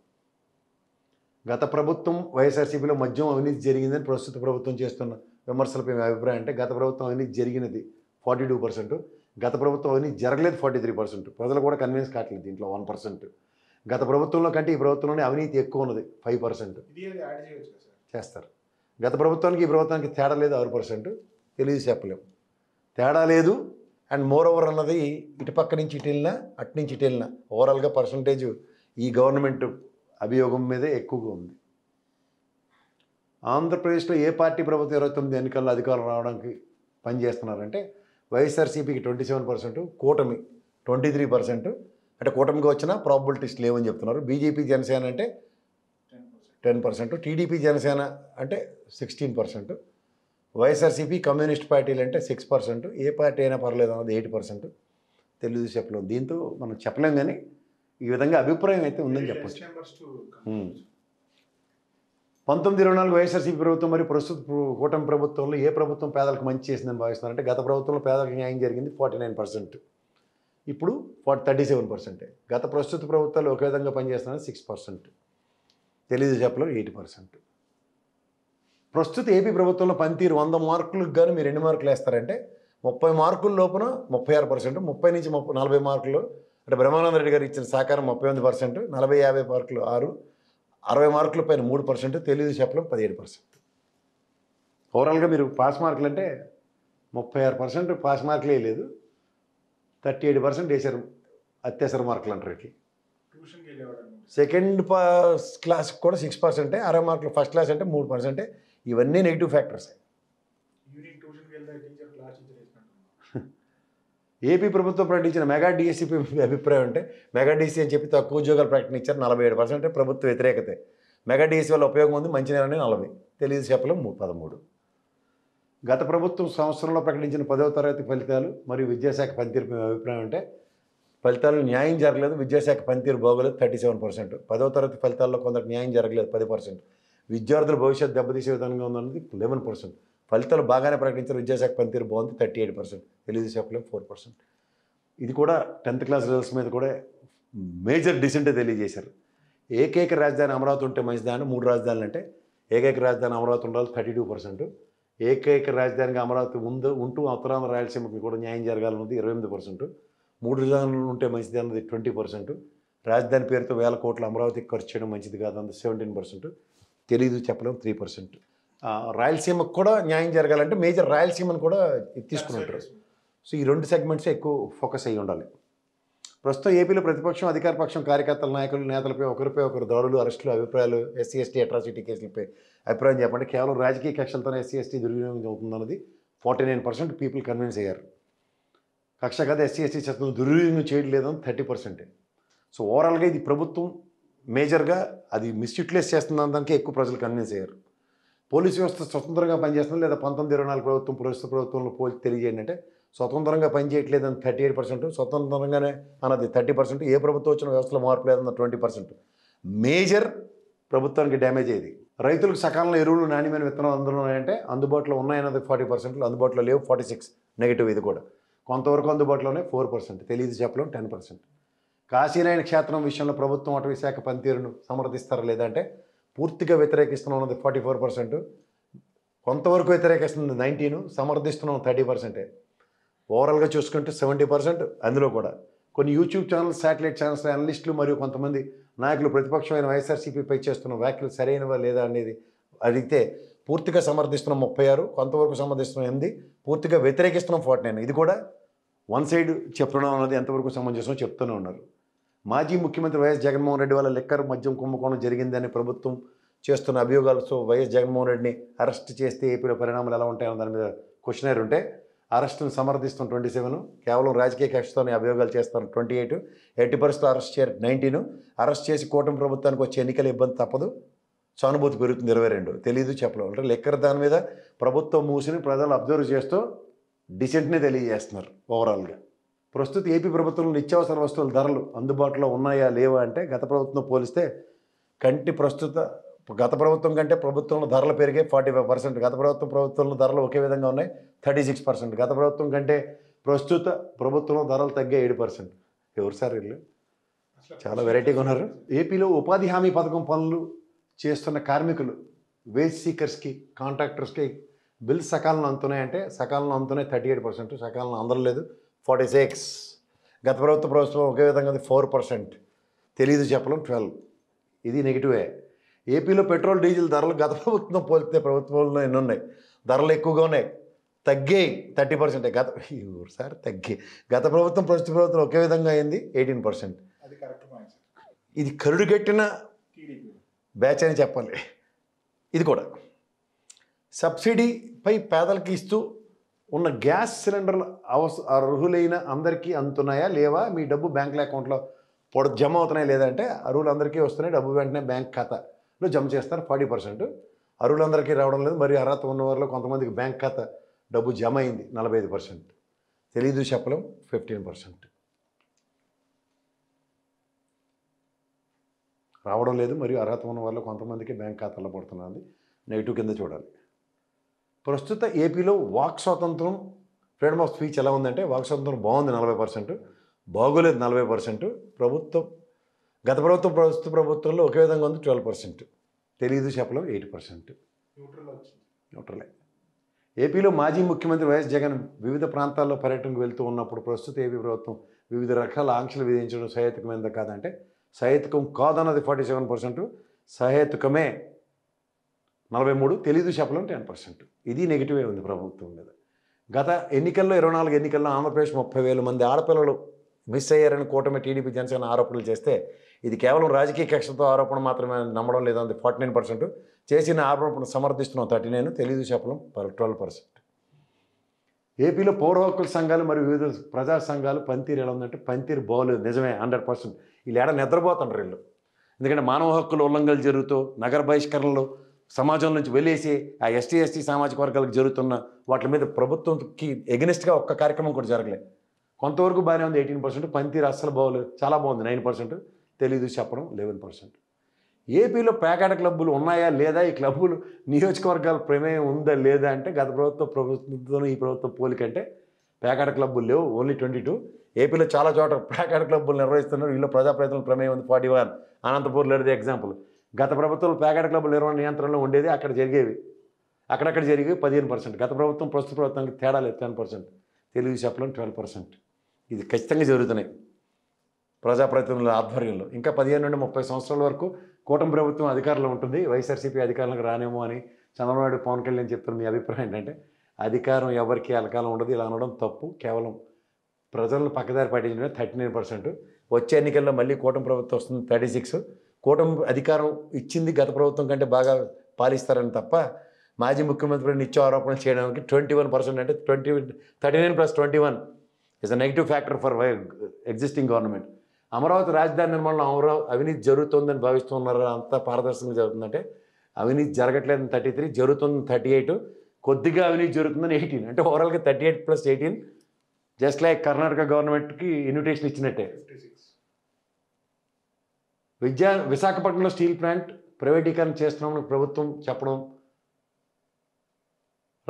గత ప్రభుత్వం వైఎస్ఆర్సీపీలో మద్యం అవినీతి జరిగిందని ప్రస్తుత ప్రభుత్వం చేస్తున్న విమర్శలపై మీ అభిప్రాయం అంటే గత ప్రభుత్వం అవినీతి జరిగినది 42%, గత ప్రభుత్వం అవినీతి జరగలేదు 43%. ప్రజలు కూడా కన్విన్స్ కావట్లేదు దీంట్లో 1%. గత ప్రభుత్వంలో కంటే ఈ ప్రభుత్వంలోనే అవినీతి ఎక్కువ ఉన్నది 5%. చేస్తారు. గత ప్రభుత్వానికి ఈ ప్రభుత్వానికి తేడా లేదు 6%, తెలియదు చెప్పలేము. తేడా లేదు అండ్ మోర్ ఓవర్ అన్నది ఇటుపక్క నుంచి ఇటు వెళ్ళినా అటు నుంచి ఇటు వెళ్ళినా ఓవరాల్గా పర్సంటేజ్ ఈ గవర్నమెంట్ అభియోగం మీదే ఎక్కువగా ఉంది. ఆంధ్రప్రదేశ్లో ఏ పార్టీ ప్రభుత్వం 29 ఎన్నికల్లో అధికారం రావడానికి పనిచేస్తున్నారంటే వైఎస్ఆర్సీపీకి 27%, కూటమి 23%. అంటే కూటమికి వచ్చినా ప్రాబబిలిటీస్ లేవని చెప్తున్నారు. బీజేపీ జనసేన అంటే 10%, టీడీపీ జనసేన అంటే 16%, వైఎస్ఆర్సీపీ కమ్యూనిస్ట్ పార్టీలు అంటే 6%, ఏ పార్టీ అయినా పర్లేదు అన్నది 8%. తెలుగు చెప్పలేం. దీంతో మనం చెప్పలేం, కానీ ఈ విధంగా అభిప్రాయం అయితే ఉందని చెప్పచ్చు. 1924 వైఎస్ఆర్సీపీ ప్రభుత్వం మరియు ప్రస్తుత కూటమి ప్రభుత్వంలో ఏ ప్రభుత్వం పేదలకు మంచి చేసిందని భావిస్తున్నారంటే గత ప్రభుత్వంలో పేదలకు న్యాయం జరిగింది 49%, ఇప్పుడు 37%. గత ప్రస్తుత ప్రభుత్వాలు ఒకే విధంగా పనిచేస్తున్నారు 6%. తెలియదు చెప్పలేం 8%. ప్రస్తుత ఏపీ ప్రభుత్వంలో పనితీరు 100 మార్కులకు గాను మీరు ఎన్ని మార్కులు వేస్తారంటే 30 మార్కుల లోపున 36%, 30 నుంచి 40 మార్కులు అంటే బ్రహ్మానంద రెడ్డి గారు ఇచ్చిన సహకారం 38%, 40-50 మార్కులు 6, 60 మార్కుల పైన 3%, తెలియదు చెప్పలేం 17%. ఓవరాల్గా మీరు పాస్ మార్కులు అంటే 36% పాస్ మార్కులే లేదు, 38% వేశారు అత్యవసర మార్కులు అంటారు. ఇట్లా సెకండ్ క్లాస్ కూడా 6%, 60 మార్కులు ఫస్ట్ క్లాస్ అంటే 3%. ఇవన్నీ నెగిటివ్ ఫ్యాక్టర్స్. ఏపీ ప్రభుత్వం ప్రకటించిన మెగా డిఎస్సీపై అభిప్రాయం అంటే మెగా డిఎస్సీ అని చెప్పి తక్కువ ఉద్యోగాలు ప్రకటించారు 47%. ప్రభుత్వ వ్యతిరేకతే. మెగా డిఎస్సీ వల్ల ఉపయోగం ఉంది, మంచినీరని 40, తెలియదు చెప్పలేం 13. గత ప్రభుత్వం సంవత్సరంలో ప్రకటించిన 10వ తరగతి ఫలితాలు మరియు విద్యాశాఖ పనితీరుపై అభిప్రాయం అంటే ఫలితాలు న్యాయం జరగలేదు, విద్యాశాఖ పనితీరు బాగోలేదు 37%. 10వ తరగతి ఫలితాల్లో కొందరు న్యాయం జరగలేదు 10%. విద్యార్థుల భవిష్యత్తు దెబ్బతీసే విధంగా ఉందన్నది 11%. ఫలితాలు బాగానే ప్రకటించారు, విద్యాశాఖ పనితీరు బాగుంది 38%. తెలియదు చెప్పలేం 4%. ఇది కూడా 10th క్లాస్ రిజల్ట్స్ మీద కూడా మేజర్ డిసెంటే తెలియజేశారు. ఏకైక రాజధాని అమరావతి ఉంటే మంచిదా అంటే 3 రాజధానులు అంటే ఏకైక రాజధాని అమరావతి ఉండాలి 32%. ఏకైక రాజధానిగా అమరావతి ఉంటూ ఉత్తరాంధ్ర రాయలసీమకి కూడా న్యాయం జరగాలన్నది 28%. 3 రాజధానులు ఉంటే మంచిది అన్నది 20%. రాజధాని పేరుతో 1000 కోట్లు అమరావతికి ఖర్చు చేయడం మంచిది కాదన్నది 17%. తెలియదు చెప్పలేం 3%. రాయలసీమకు కూడా న్యాయం జరగాలంటే మేజర్ రాయలసీమను కూడా తీసుకున్నట్టు. సో ఈ 2 సెగ్మెంట్స్ ఎక్కువ ఫోకస్ అయ్యి ఉండాలి. ప్రస్తుతం ఏపీలో ప్రతిపక్షం అధికార పక్షం కార్యకర్తల నాయకులు నేతలపై ఒకరిపై ఒకరు దాడులు, అరెస్టులు, అభిప్రాయాలు, ఎస్సీ ఎస్టీ అట్రాసిటీ కేసులపై అభిప్రాయం చెప్పండి. కేవలం రాజకీయ కక్షలతోనే ఎస్సీ ఎస్టీ దుర్వినియోగం అవుతుందన్నది 49% పీపుల్ కన్విన్స్ అయ్యారు. కక్ష కదా ఎస్సీ ఎస్టీ చట్టం దుర్వినియోగం చేయడం లేదని 30%. సో ఓవరాల్గా ఇది ప్రభుత్వం మేజర్గా అది మిస్యూటిలైజ్ చేస్తున్న దానికి ఎక్కువ ప్రజలు కన్విన్స్ అయ్యారు. పోలీసు వ్యవస్థ స్వతంత్రంగా పనిచేస్తుంది లేదా 1924 ప్రభుత్వం ప్రస్తుత ప్రభుత్వంలో పోల్చి తెలియజేయండి అంటే స్వతంత్రంగా పనిచేయట్లేదని 38%, స్వతంత్రంగానే అన్నది 30%, ఏ ప్రభుత్వం వచ్చిన వ్యవస్థలో మార్పు లేదన్న 20%. మేజర్ ప్రభుత్వానికి డ్యామేజ్ అయ్యేది. రైతులకు సకాలంలో ఎరువులు, నాణ్యమైన విత్తనాలు అందుతున్నాయంటే అందుబాటులో ఉన్నాయన్నది 40%, అందుబాటులో లేవు 46, నెగిటివ్. ఇది కూడా కొంతవరకు అందుబాటులోనే 4%, తెలియదు చెప్పలేం 10%. కాశీనాయన క్షేత్రం విషయంలో ప్రభుత్వం అటవీ శాఖ పనితీరును సమర్థిస్తారా లేదంటే పూర్తిగా వ్యతిరేకిస్తున్నాం అన్నది 44%, కొంతవరకు వ్యతిరేకిస్తుంది 19, సమర్థిస్తున్నాం 30%. ఓవరాల్గా చూసుకుంటే 70%. అందులో కూడా కొన్ని యూట్యూబ్ ఛానల్స్, శాటిలైట్ ఛానల్స్, అనలిస్టులు మరియు కొంతమంది నాయకులు ప్రతిపక్షమైన వైఎస్ఆర్సీపీపై చేస్తున్న వ్యాఖ్యలు సరైనవా లేదా అనేది అడిగితే పూర్తిగా సమర్థిస్తున్నాం 36, కొంతవరకు సమర్థిస్తున్నాం 8, పూర్తిగా వ్యతిరేకిస్తున్నాం 49. ఇది కూడా వన్ సైడ్ చెప్పడం అన్నది ఎంతవరకు సమంజసమో చెప్తూనే ఉన్నారు. మాజీ ముఖ్యమంత్రి వైఎస్ జగన్మోహన్ రెడ్డి వల్ల లిక్కర్ మద్యం కుంభకోణం జరిగిందని ప్రభుత్వం చేస్తున్న అభియోగాలతో వైఎస్ జగన్మోహన్ రెడ్డిని అరెస్ట్ చేస్తే ఏపీలో పరిణామాలు ఎలా ఉంటాయన్న దాని మీద క్వశ్చనర్ ఉంటే అరెస్టును సమర్థిస్తాం 27, కేవలం రాజకీయ కక్షతోనే అభియోగాలు చేస్తాను 28, 80% అరెస్ట్ చేయరు 19, అరెస్ట్ చేసి కూటమి ప్రభుత్వానికి వచ్చే ఎన్నికల ఇబ్బంది తప్పదు, సానుభూతి పెరుగుతుంది 22. తెలియదు చెప్పలేం అంటే లిక్కర్ దాని మీద ప్రభుత్వం మూసిని ప్రజలు అబ్జర్వ్ చేస్తూ డిసెంట్ని తెలియజేస్తున్నారు. ఓవరాల్గా ప్రస్తుత ఏపీ ప్రభుత్వంలో నిత్యావసర వస్తువుల ధరలు అందుబాటులో ఉన్నాయా లేవా అంటే గత ప్రభుత్వం పోలిస్తే గత ప్రభుత్వం కంటే ప్రభుత్వంలో ధరలు పెరిగాయి 45%. గత ప్రభుత్వంలో ధరలు ఒకే విధంగా ఉన్నాయి 36%. గత ప్రభుత్వం కంటే ప్రస్తుత ప్రభుత్వంలో ధరలు తగ్గాయి 7%. ఎవరు సార్ వీళ్ళు? చాలా వెరైటీగా ఉన్నారు. ఏపీలో ఉపాధి హామీ పథకం పనులు చేస్తున్న కార్మికులు, వేజ్ సీకర్స్కి, కాంట్రాక్టర్స్కి బిల్స్ సకాలంలో అందుతున్నాయంటే సకాలంలో అందుతున్నాయి 38%, సకాలంలో అందలేదు 46. గత ప్రభుత్వం ఒకే విధంగా 4%. తెలియదు చెప్పలేం 12. ఇది నెగిటివే. ఏపీలో పెట్రోల్ డీజిల్ ధరలు గత ప్రభుత్వం పోలిస్తే ప్రభుత్వంలో ఎన్ని ఉన్నాయి, ధరలు ఎక్కువగా ఉన్నాయి, తగ్గాయి 30%. సార్ తగ్గాయి. గత ప్రభుత్వం ప్రస్తుత ప్రభుత్వం ఒకే విధంగా అయింది 18%. ఇది కరుడుగట్టిన బ్యాచ్ అని చెప్పాలి. ఇది కూడా సబ్సిడీపై పేదలకు ఇస్తూ ఉన్న గ్యాస్ సిలిండర్లు అర్హులైన అందరికీ అందుతున్నాయా లేవా, మీ డబ్బు బ్యాంకుల అకౌంట్లో జమ అవుతున్నాయా లేదంటే అర్హులందరికీ వస్తున్నాయి, డబ్బు వెంటనే బ్యాంక్ ఖాతాలో జమ చేస్తారు 40%. అర్హులందరికీ రావడం లేదు, మరియు అర్హత ఉన్న వారిలో కొంతమందికి బ్యాంక్ ఖాతా డబ్బు జమ అయింది 45%. తెలీదు చెప్పలేం 15%. రావడం లేదు, మరియు అర్హత ఉన్న వారిలో కొంతమందికి బ్యాంక్ ఖాతాలో పడుతున్నది నెగిటివ్ కింద చూడాలి. ప్రస్తుత ఏపీలో వాక్ స్వాతంత్రం, ఫ్రీడమ్ ఆఫ్ స్పీచ్ ఎలా ఉందంటే వాక్ స్వాతంత్రం బాగుంది 40%, బాగోలేదు 40%. ప్రభుత్వం గత ప్రభుత్వం ప్రస్తుత ప్రభుత్వంలో ఒకే విధంగా ఉంది 12%. తెలీదు చెప్పలో 8%. న్యూట్రలే. ఏపీలో మాజీ ముఖ్యమంత్రి వైఎస్ జగన్ వివిధ ప్రాంతాల్లో పర్యటనకు వెళ్తూ ఉన్నప్పుడు ప్రస్తుత ఏపీ ప్రభుత్వం వివిధ రకాల ఆంక్షలు విధించడం సహేతుకమైనది కాదంటే సహేతుకం కాదన్నది 47%, సహేతుకమే 43%, తెలీదు చెప్పడం 10%. ఇది నెగిటివే ఉంది ప్రభుత్వం మీద. గత ఎన్నికల్లో 24 ఎన్నికల్లో ఆంధ్రప్రదేశ్ 30,000 మంది ఆడపిల్లలు మిస్ అయ్యారని కూటమి టీడీపీ జనసేన ఆరోపణలు చేస్తే ఇది కేవలం రాజకీయ కక్షతో ఆరోపణ మాత్రమే నమ్మడం లేదంది 49%, చేసిన ఆరోపణ సమర్థిస్తున్నాం 39%, తెలీదు చెప్పడం 12%. ఏపీలో పౌర హక్కుల సంఘాలు మరియు వివిధ ప్రజా సంఘాలు పనితీరు ఎలా ఉందంటే పనితీరు బాగోలేదు, నిజమే 100%. వీళ్ళు ఏడా నిద్రపోతుంటారు వీళ్ళు. ఎందుకంటే మానవ హక్కుల ఉల్లంఘనలు జరుగుతూ నగర బహిష్కరణలు సమాజం నుంచి వెళ్ళేసి ఆ ఎస్టీ సామాజిక వర్గాలకు జరుగుతున్న వాటి మీద ప్రభుత్వంకి ఎగనిస్ట్గా ఒక్క కార్యక్రమం కూడా జరగలేదు. కొంతవరకు బాగానే ఉంది 18%, పనితీరు అస్సలు బాగోలేదు, చాలా బాగుంది 9%, తెలీదు చెప్పడం 11%. ఏపీలో పేకాట క్లబ్బులు ఉన్నాయా లేదా, ఈ క్లబ్బులు నియోజకవర్గాల ప్రమేయం ఉందా లేదా అంటే గత ప్రభుత్వంతో ఈ ప్రభుత్వం పోలికంటే పేకాట క్లబ్బులు లేవు, ఓన్లీ 22. ఏపీలో చాలా చోట పేకాట క్లబ్బులు నిర్వహిస్తున్నారు, వీళ్ళు ప్రజాప్రతినిధుల ప్రమేయం ఉంది 41. అనంతపూర్ లేదు ఎగ్జాంపుల్. గత ప్రభుత్వంలో పేకాట క్లబ్బుల నిర్వహణ నియంత్రణలో ఉండేది, అక్కడ జరిగేవి, అక్కడక్కడ జరిగేవి 15%. గత ప్రభుత్వం ప్రస్తుత ప్రభుత్వానికి తేడా లేదు 10%, తెలుగు చెప్పడం 12%. ఇది ఖచ్చితంగా జరుగుతున్నాయి ప్రజాప్రతినిధుల ఆధ్వర్యంలో. ఇంకా 15 నుండి 30 సంవత్సరాల వరకు కూటమి ప్రభుత్వం అధికారంలో ఉంటుంది, వైఎస్ఆర్సీపీ అధికారంలోకి రానేమో అని చంద్రబాబు నాయుడు పవన్ కళ్యాణ్ చెప్తున్న మీ అభిప్రాయం ఏంటంటే అధికారం ఎవరికి అలకాలం ఉండదు, ఇలా అనడం తప్పు. కేవలం ప్రజలను పక్కదారి పట్టించడమే 39%. వచ్చే ఎన్నికల్లో మళ్ళీ కూటమి ప్రభుత్వం వస్తుంది 36. కూటమి అధికారం ఇచ్చింది గత ప్రభుత్వం కంటే బాగా పాలిస్తారని తప్ప మాజీ ముఖ్యమంత్రిని నిత్య ఆరోపణలు చేయడానికి 21% అంటే 39 + 21 is a negative factor for existing government. Amaravati రాజధాని నిర్మాణంలో అవినీతి జరుగుతుందని భావిస్తున్నారు, అంతా పారదర్శకంగా జరుగుతుందంటే అవినీతి జరగట్లేదని 33, జరుగుతుంది 38, కొద్దిగా అవినీతి జరుగుతుందని 18. అంటే ఓవరాల్గా 38 + 18 జస్ట్ లైక్ కర్ణాటక గవర్నమెంట్కి ఇన్విటేషన్ ఇచ్చినట్టే. విశాఖపట్నంలో స్టీల్ ప్లాంట్ ప్రైవేటీకరణ చేస్తున్నామని ప్రభుత్వం చెప్పడం,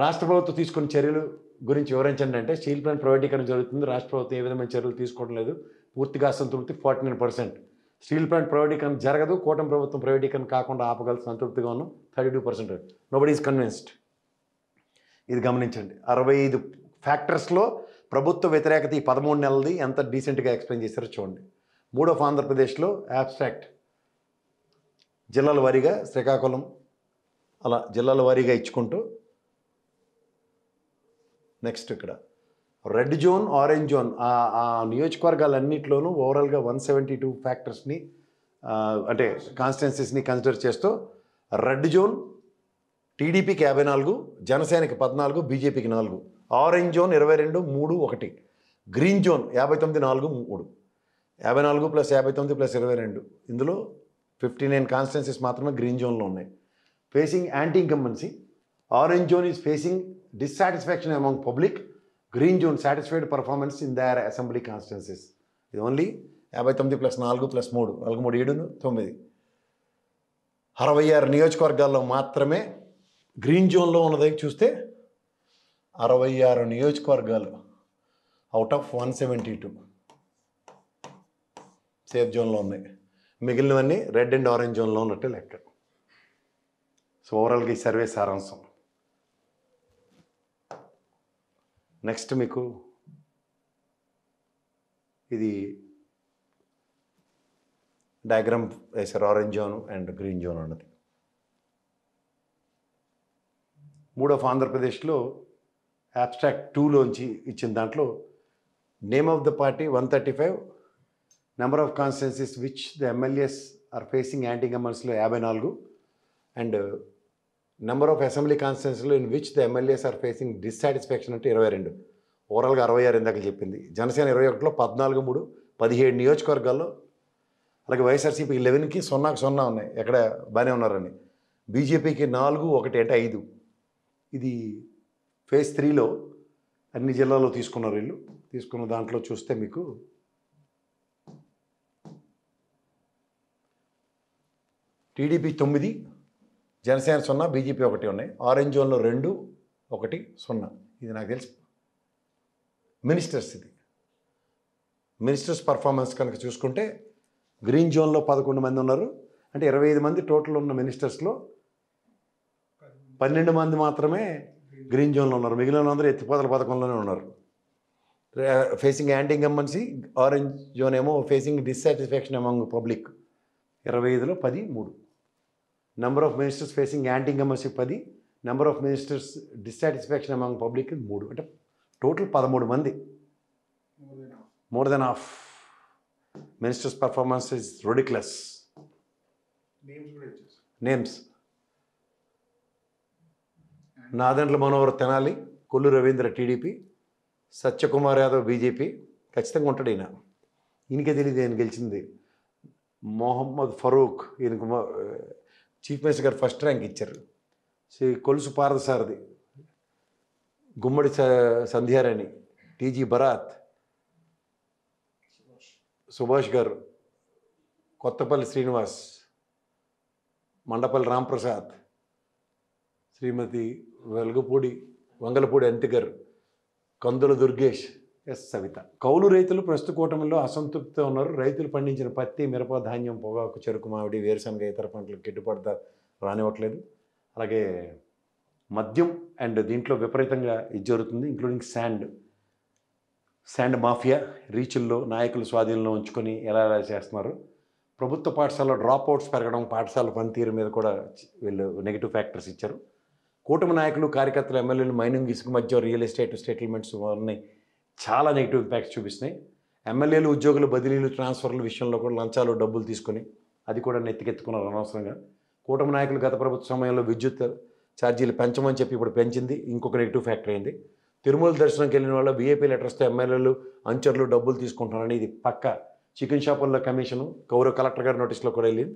రాష్ట్ర ప్రభుత్వం తీసుకున్న చర్యలు గురించి వివరించండి అంటే స్టీల్ ప్లాంట్ ప్రైవేటీకరణ జరుగుతుంది, రాష్ట్ర ప్రభుత్వం ఏ విధమైన చర్యలు తీసుకోవడం లేదు, పూర్తిగా అసంతృప్తి 49%. స్టీల్ ప్లాంట్ ప్రైవేటీకరణ జరగదు, కూటమి ప్రభుత్వం ప్రైవేటీకరణ కాకుండా ఆపగల సంతృప్తిగా ఉన్నాం 32%. Nobody is convinced. ఇది గమనించండి. 65 ఫ్యాక్టర్స్లో ప్రభుత్వ వ్యతిరేకత ఈ 13 నెలలది ఎంత డీసెంట్గా ఎక్స్ప్లెయిన్ చేశారో చూడండి. మూడో ఆంధ్రప్రదేశ్లో యాబ్స్ట్రాక్ట్ జిల్లాల వారీగా శ్రీకాకుళం అలా జిల్లాల వారీగా ఇచ్చుకుంటూ నెక్స్ట్ ఇక్కడ రెడ్ జోన్, ఆరెంజ్ జోన్ ఆ నియోజకవర్గాలన్నింటిలోనూ ఓవరాల్గా 172 ఫ్యాక్టర్స్ని అంటే కాన్స్టిట్యున్సీస్ని కన్సిడర్ చేస్తూ రెడ్ జోన్ టీడీపీకి 54, జనసేనకి 14, బీజేపీకి 4, ఆరెంజ్ జోన్ 22, 3, 1, గ్రీన్ జోన్ 59, 4, 3, 54 + 59 + 22. ఇందులో 59 కాన్స్టిట్యున్సీస్ మాత్రమే గ్రీన్ జోన్లో ఉన్నాయి. Facing anti incumbency, orange zone is facing dissatisfaction among public, green zone satisfied performance in their assembly constituencies. ఇది ఓన్లీ 59 + 4 + 3, 43, 7, 9, 66 నియోజకవర్గాల్లో మాత్రమే గ్రీన్ జోన్లో ఉన్నది చూస్తే 66 నియోజకవర్గాలు అవుట్ ఆఫ్ 172 సేఫ్ జోన్లో ఉన్నాయి. మిగిలినవన్నీ రెడ్ అండ్ ఆరెంజ్ జోన్లో ఉన్నట్టే లెక్క. సో ఓవరాల్గా ఈ సర్వే సారాంశం. నెక్స్ట్ మీకు ఇది డయాగ్రామ్ వేసారు, orange zone and green zone అన్నది. మూడో ఆంధ్రప్రదేశ్లో అబ్స్ట్రాక్ట్ 2లోంచి ఇచ్చిన దాంట్లో name of the party 135, number of constituencies which the MLAs are facing anti ఇన్కంబెన్సీలో 54, అండ్ నెంబర్ ఆఫ్ అసెంబ్లీ కాన్స్టిట్యున్సీలో in which the MLAs are facing dissatisfaction అంటే 22. ఓవరాల్గా 66 ఇందాక చెప్పింది. జనసేన 21లో 14, 3, 17 నియోజకవర్గాల్లో. అలాగే వైఎస్ఆర్సీపీ 11కి 0కి 0 ఉన్నాయి, ఎక్కడ బాగానే ఉన్నారని. బీజేపీకి 4, 1 అంటే 5. ఇది ఫేజ్ 3లో అన్ని జిల్లాల్లో తీసుకున్నారు వీళ్ళు. తీసుకున్న దాంట్లో చూస్తే మీకు టీడీపీ 9, జనసేన 0, బీజేపీ 1 ఉన్నాయి. ఆరెంజ్ జోన్లో 2, 1, 0. ఇది నాకు తెలుసు మినిస్టర్స్. ఇది మినిస్టర్స్ పర్ఫార్మెన్స్ కనుక చూసుకుంటే గ్రీన్ జోన్లో 11 మంది ఉన్నారు. అంటే 25 మంది టోటల్ ఉన్న మినిస్టర్స్లో 12 మంది మాత్రమే గ్రీన్ జోన్లో ఉన్నారు. మిగిలిన అందరూ ఎత్తిపోతల పథకంలోనే ఉన్నారు. Facing anti incumbency, orange zone ఏమో ఫేసింగ్ డిస్సాటిస్ఫాక్షన్ అమాంగ్ పబ్లిక్. 25లో 10, 3. Number of ministers facing anti incumbency 10, number of ministers dissatisfaction among public 3. అంటే టోటల్ 13 మంది. More than half. Ministers performance is ridiculous. Names: Nadendla Manohar Tenali, Kollu Ravindra TDP, Satyakumar Yadav BJP. ఖచ్చితంగా ఉంటాడు ఈయన. ఈయనకే తెలియదు ఆయన గెలిచింది. మొహమ్మద్ ఫరూక్, ఈయనకు చీఫ్ మినిస్టర్ గారు ఫస్ట్ ర్యాంక్ ఇచ్చారు. కొలుసు పార్థసారథి, గుమ్మడి సంధ్యారాణి, టీజీ భరత్, సుభాష్ గారు, కొత్తపల్లి శ్రీనివాస్, మండపల్లి రాంప్రసాద్, శ్రీమతి వంగలపూడి అంతిగర్, కందుల దుర్గేష్, ఎస్ సవిత. కౌలు రైతులు ప్రస్తుత కూటమిలో అసంతృప్తితో ఉన్నారు. రైతులు పండించిన పత్తి, మిరప, ధాన్యం, పొగాకు, చెరుకు, మామిడి, వేరుశనగ ఇతర పంటలకు గిట్టుబాటు రానివ్వట్లేదు. అలాగే మద్యం అండ్ దీంట్లో విపరీతంగా ఇది జరుగుతుంది, ఇంక్లూడింగ్ శాండ్ మాఫియా రీచుల్లో నాయకుల స్వాధీనంలో ఉంచుకొని ఎలా చేస్తున్నారు. ప్రభుత్వ పాఠశాలలో డ్రాప్ అవుట్స్ పెరగడం, పాఠశాల పనితీరు మీద కూడా వీళ్ళు నెగిటివ్ ఫ్యాక్టర్స్ ఇచ్చారు. కూటమి నాయకులు, కార్యకర్తలు, ఎమ్మెల్యేలు మైనింగ్, ఇసుక మధ్య రియల్ ఎస్టేట్ సెటిల్మెంట్స్ ఉన్నాయి, చాలా నెగిటివ్ ఇంపాక్ట్స్ చూపిస్తున్నాయి. ఎమ్మెల్యేలు, ఉద్యోగులు బదిలీలు, ట్రాన్స్ఫర్ల విషయంలో కూడా లంచాలు, డబ్బులు తీసుకొని అది కూడా నెత్తికెత్తుకున్నారు అనవసరంగా. కూటమి నాయకులు గత ప్రభుత్వ సమయంలో విద్యుత్ ఛార్జీలు పెంచమని చెప్పి ఇప్పుడు పెంచింది, ఇంకొక నెగిటివ్ ఫ్యాక్టర్ అయింది. తిరుమల దర్శనంకి వెళ్ళిన వాళ్ళ వీఐపీ లెటర్స్తో ఎమ్మెల్యేలు, అంచర్లు డబ్బులు తీసుకుంటున్నారని ఇది పక్క చికెన్ షాపుల్లో కమిషను, గౌరవ కలెక్టర్ గారి నోటీస్లో కూడా వెళ్ళింది.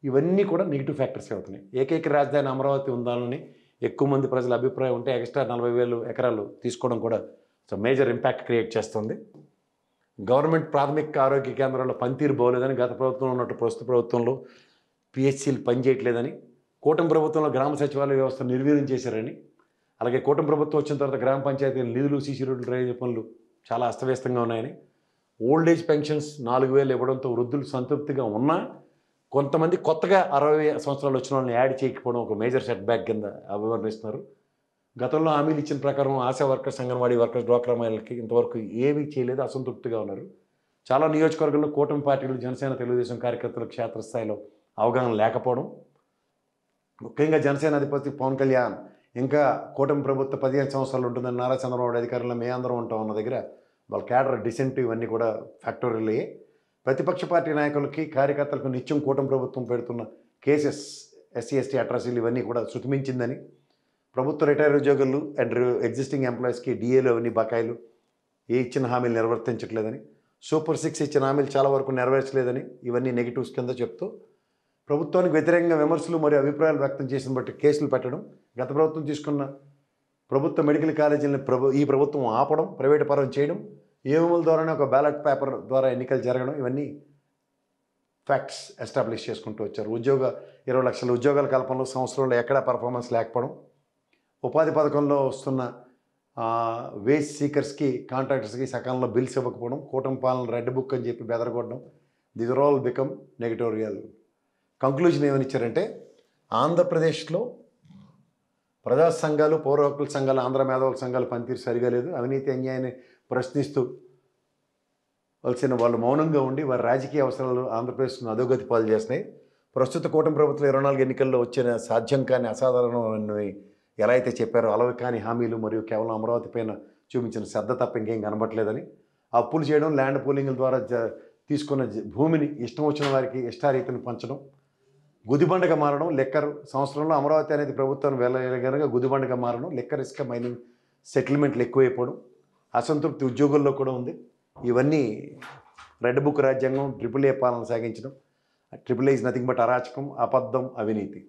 ఇవన్నీ కూడా నెగిటివ్ ఫ్యాక్టర్స్ అవుతున్నాయి. ఏకైక రాజధాని అమరావతి ఉందాలని ఎక్కువ మంది ప్రజల అభిప్రాయం ఉంటే ఎక్స్ట్రా 40,000 ఎకరాలు తీసుకోవడం కూడా మేజర్ ఇంపాక్ట్ క్రియేట్ చేస్తుంది. గవర్నమెంట్ ప్రాథమిక ఆరోగ్య కేంద్రాల్లో పనితీరు బాగోలేదని, గత ప్రభుత్వంలో ఉన్నట్టు ప్రస్తుత ప్రభుత్వంలో పిహెచ్సీలు పనిచేయట్లేదని, కూటమి ప్రభుత్వంలో గ్రామ సచివాలయ వ్యవస్థ నిర్వీర్యం చేశారని, అలాగే కూటమి ప్రభుత్వం వచ్చిన తర్వాత గ్రామ పంచాయతీల నిధులు, సీసీ రోడ్లు, డ్రైనేజ్ పనులు చాలా అస్తవ్యస్తంగా ఉన్నాయని, ఓల్డ్ ఏజ్ పెన్షన్స్ 4,000 ఇవ్వడంతో వృద్ధులు సంతృప్తిగా ఉన్నా కొంతమంది కొత్తగా 60 సంవత్సరాలు వచ్చిన వాళ్ళని యాడ్ చేయకపోవడం ఒక మేజర్ సెట్ బ్యాక్ కింద అభివర్ణిస్తున్నారు. గతంలో హామీలు ఇచ్చిన ప్రకారం ఆశా వర్కర్స్, అంగన్వాడీ వర్కర్స్, డ్వాక్రా మహిళలకి ఇంతవరకు ఏమీ చేయలేదు, అసంతృప్తిగా ఉన్నారు. చాలా నియోజకవర్గాల్లో కూటమి పార్టీలు, జనసేన, తెలుగుదేశం కార్యకర్తలు క్షేత్రస్థాయిలో అవగాహన లేకపోవడం, ముఖ్యంగా జనసేన అధిపతి పవన్ కళ్యాణ్ ఇంకా కూటమి ప్రభుత్వ 15 సంవత్సరాలు ఉంటుందని నారా చంద్రబాబు అధికారంలో మే అందరం ఉంటాం ఉన్న దగ్గర వాళ్ళ క్యాడర్ డిసెంట్ ఇవన్నీ కూడా ఫ్యాక్టోరియల్ అయ్యాయి. ప్రతిపక్ష పార్టీ నాయకులకి, కార్యకర్తలకు నిత్యం కూటమి ప్రభుత్వం పెడుతున్న కేసెస్, ఎస్సీ ఎస్టీ అట్రాసిటీలు ఇవన్నీ కూడా శృతిమించిందని, ప్రభుత్వ రిటైర్డ్ ఉద్యోగులు అండ్ ఎగ్జిస్టింగ్ ఎంప్లాయీస్కి డిఏలు అవన్నీ బకాయిలు ఏ ఇచ్చిన హామీలు నిర్వర్తించట్లేదని, సూపర్ 6 ఇచ్చిన హామీలు చాలా వరకు నెరవేర్చలేదని, ఇవన్నీ నెగిటివ్స్ కింద చెప్తూ ప్రభుత్వానికి వ్యతిరేకంగా విమర్శలు మరియు అభిప్రాయాలు వ్యక్తం చేసిన బట్టి కేసులు పెట్టడం, గత ప్రభుత్వం తీసుకున్న ప్రభుత్వ మెడికల్ కాలేజీలను ఈ ప్రభుత్వం ఆపడం, ప్రైవేటు పరం చేయడం, ఈవీఎంల ద్వారానే ఒక బ్యాలెట్ పేపర్ ద్వారా ఎన్నికలు జరగడం, ఇవన్నీ ఫ్యాక్ట్స్ ఎస్టాబ్లిష్ చేసుకుంటూ వచ్చారు. 20 లక్షల ఉద్యోగాల కల్పనలో సంవత్సరంలో ఎక్కడా పర్ఫార్మెన్స్ లేకపోవడం, ఉపాధి పథకంలో వస్తున్న వేజ్ సీకర్స్కి, కాంట్రాక్టర్స్కి సకాలంలో బిల్స్ ఇవ్వకపోవడం, కూటమి పాలన రెడ్ బుక్ అని చెప్పి బెదరగొట్టడం, this are all become negatorial. Conclusion ఏమని ఇచ్చారంటే, ఆంధ్రప్రదేశ్లో ప్రజా సంఘాలు, పౌర హక్కుల సంఘాలు, ఆంధ్ర మేధావుల సంఘాలు పనితీరు సరిగా లేదు, అవినీతి అన్యాయాన్ని ప్రశ్నిస్తూ వాళ్ళు మౌనంగా ఉండి వారి రాజకీయ అవసరాలు ఆంధ్రప్రదేశ్ను అధోగతి పాలు చేస్తున్నాయి. ప్రస్తుత కూటమి ప్రభుత్వం 24 ఎన్నికల్లో వచ్చిన సాధ్యం కాని, అసాధారణమైనవి ఎలా అయితే చెప్పారో అలవి కాని హామీలు మరియు కేవలం అమరావతి పైన చూపించిన శ్రద్ధ తప్ప ఇంకేం కనబట్టలేదని, అప్పులు చేయడం, ల్యాండ్ పూలింగ్ల ద్వారా తీసుకున్న భూమిని ఇష్టం వచ్చిన వారికి ఇష్టారీతిని పంచడం, గుదిబండగా మారడం, లెక్కర్ సంవత్సరంలో అమరావతి అనేది ప్రభుత్వాన్ని వెళ్ళగలగా గుదిబండగా మారడం, లెక్కర్ ఇసుక మైనింగ్ సెటిల్మెంట్లు ఎక్కువైపోవడం, అసంతృప్తి ఉద్యోగుల్లో కూడా ఉంది. ఇవన్నీ రెడ్ బుక్ రాజ్యాంగం, AAA పాలన సాగించడం. AAA ఈజ్ నథింగ్ బట్ అరాచకం, అబద్ధం, అవినీతి.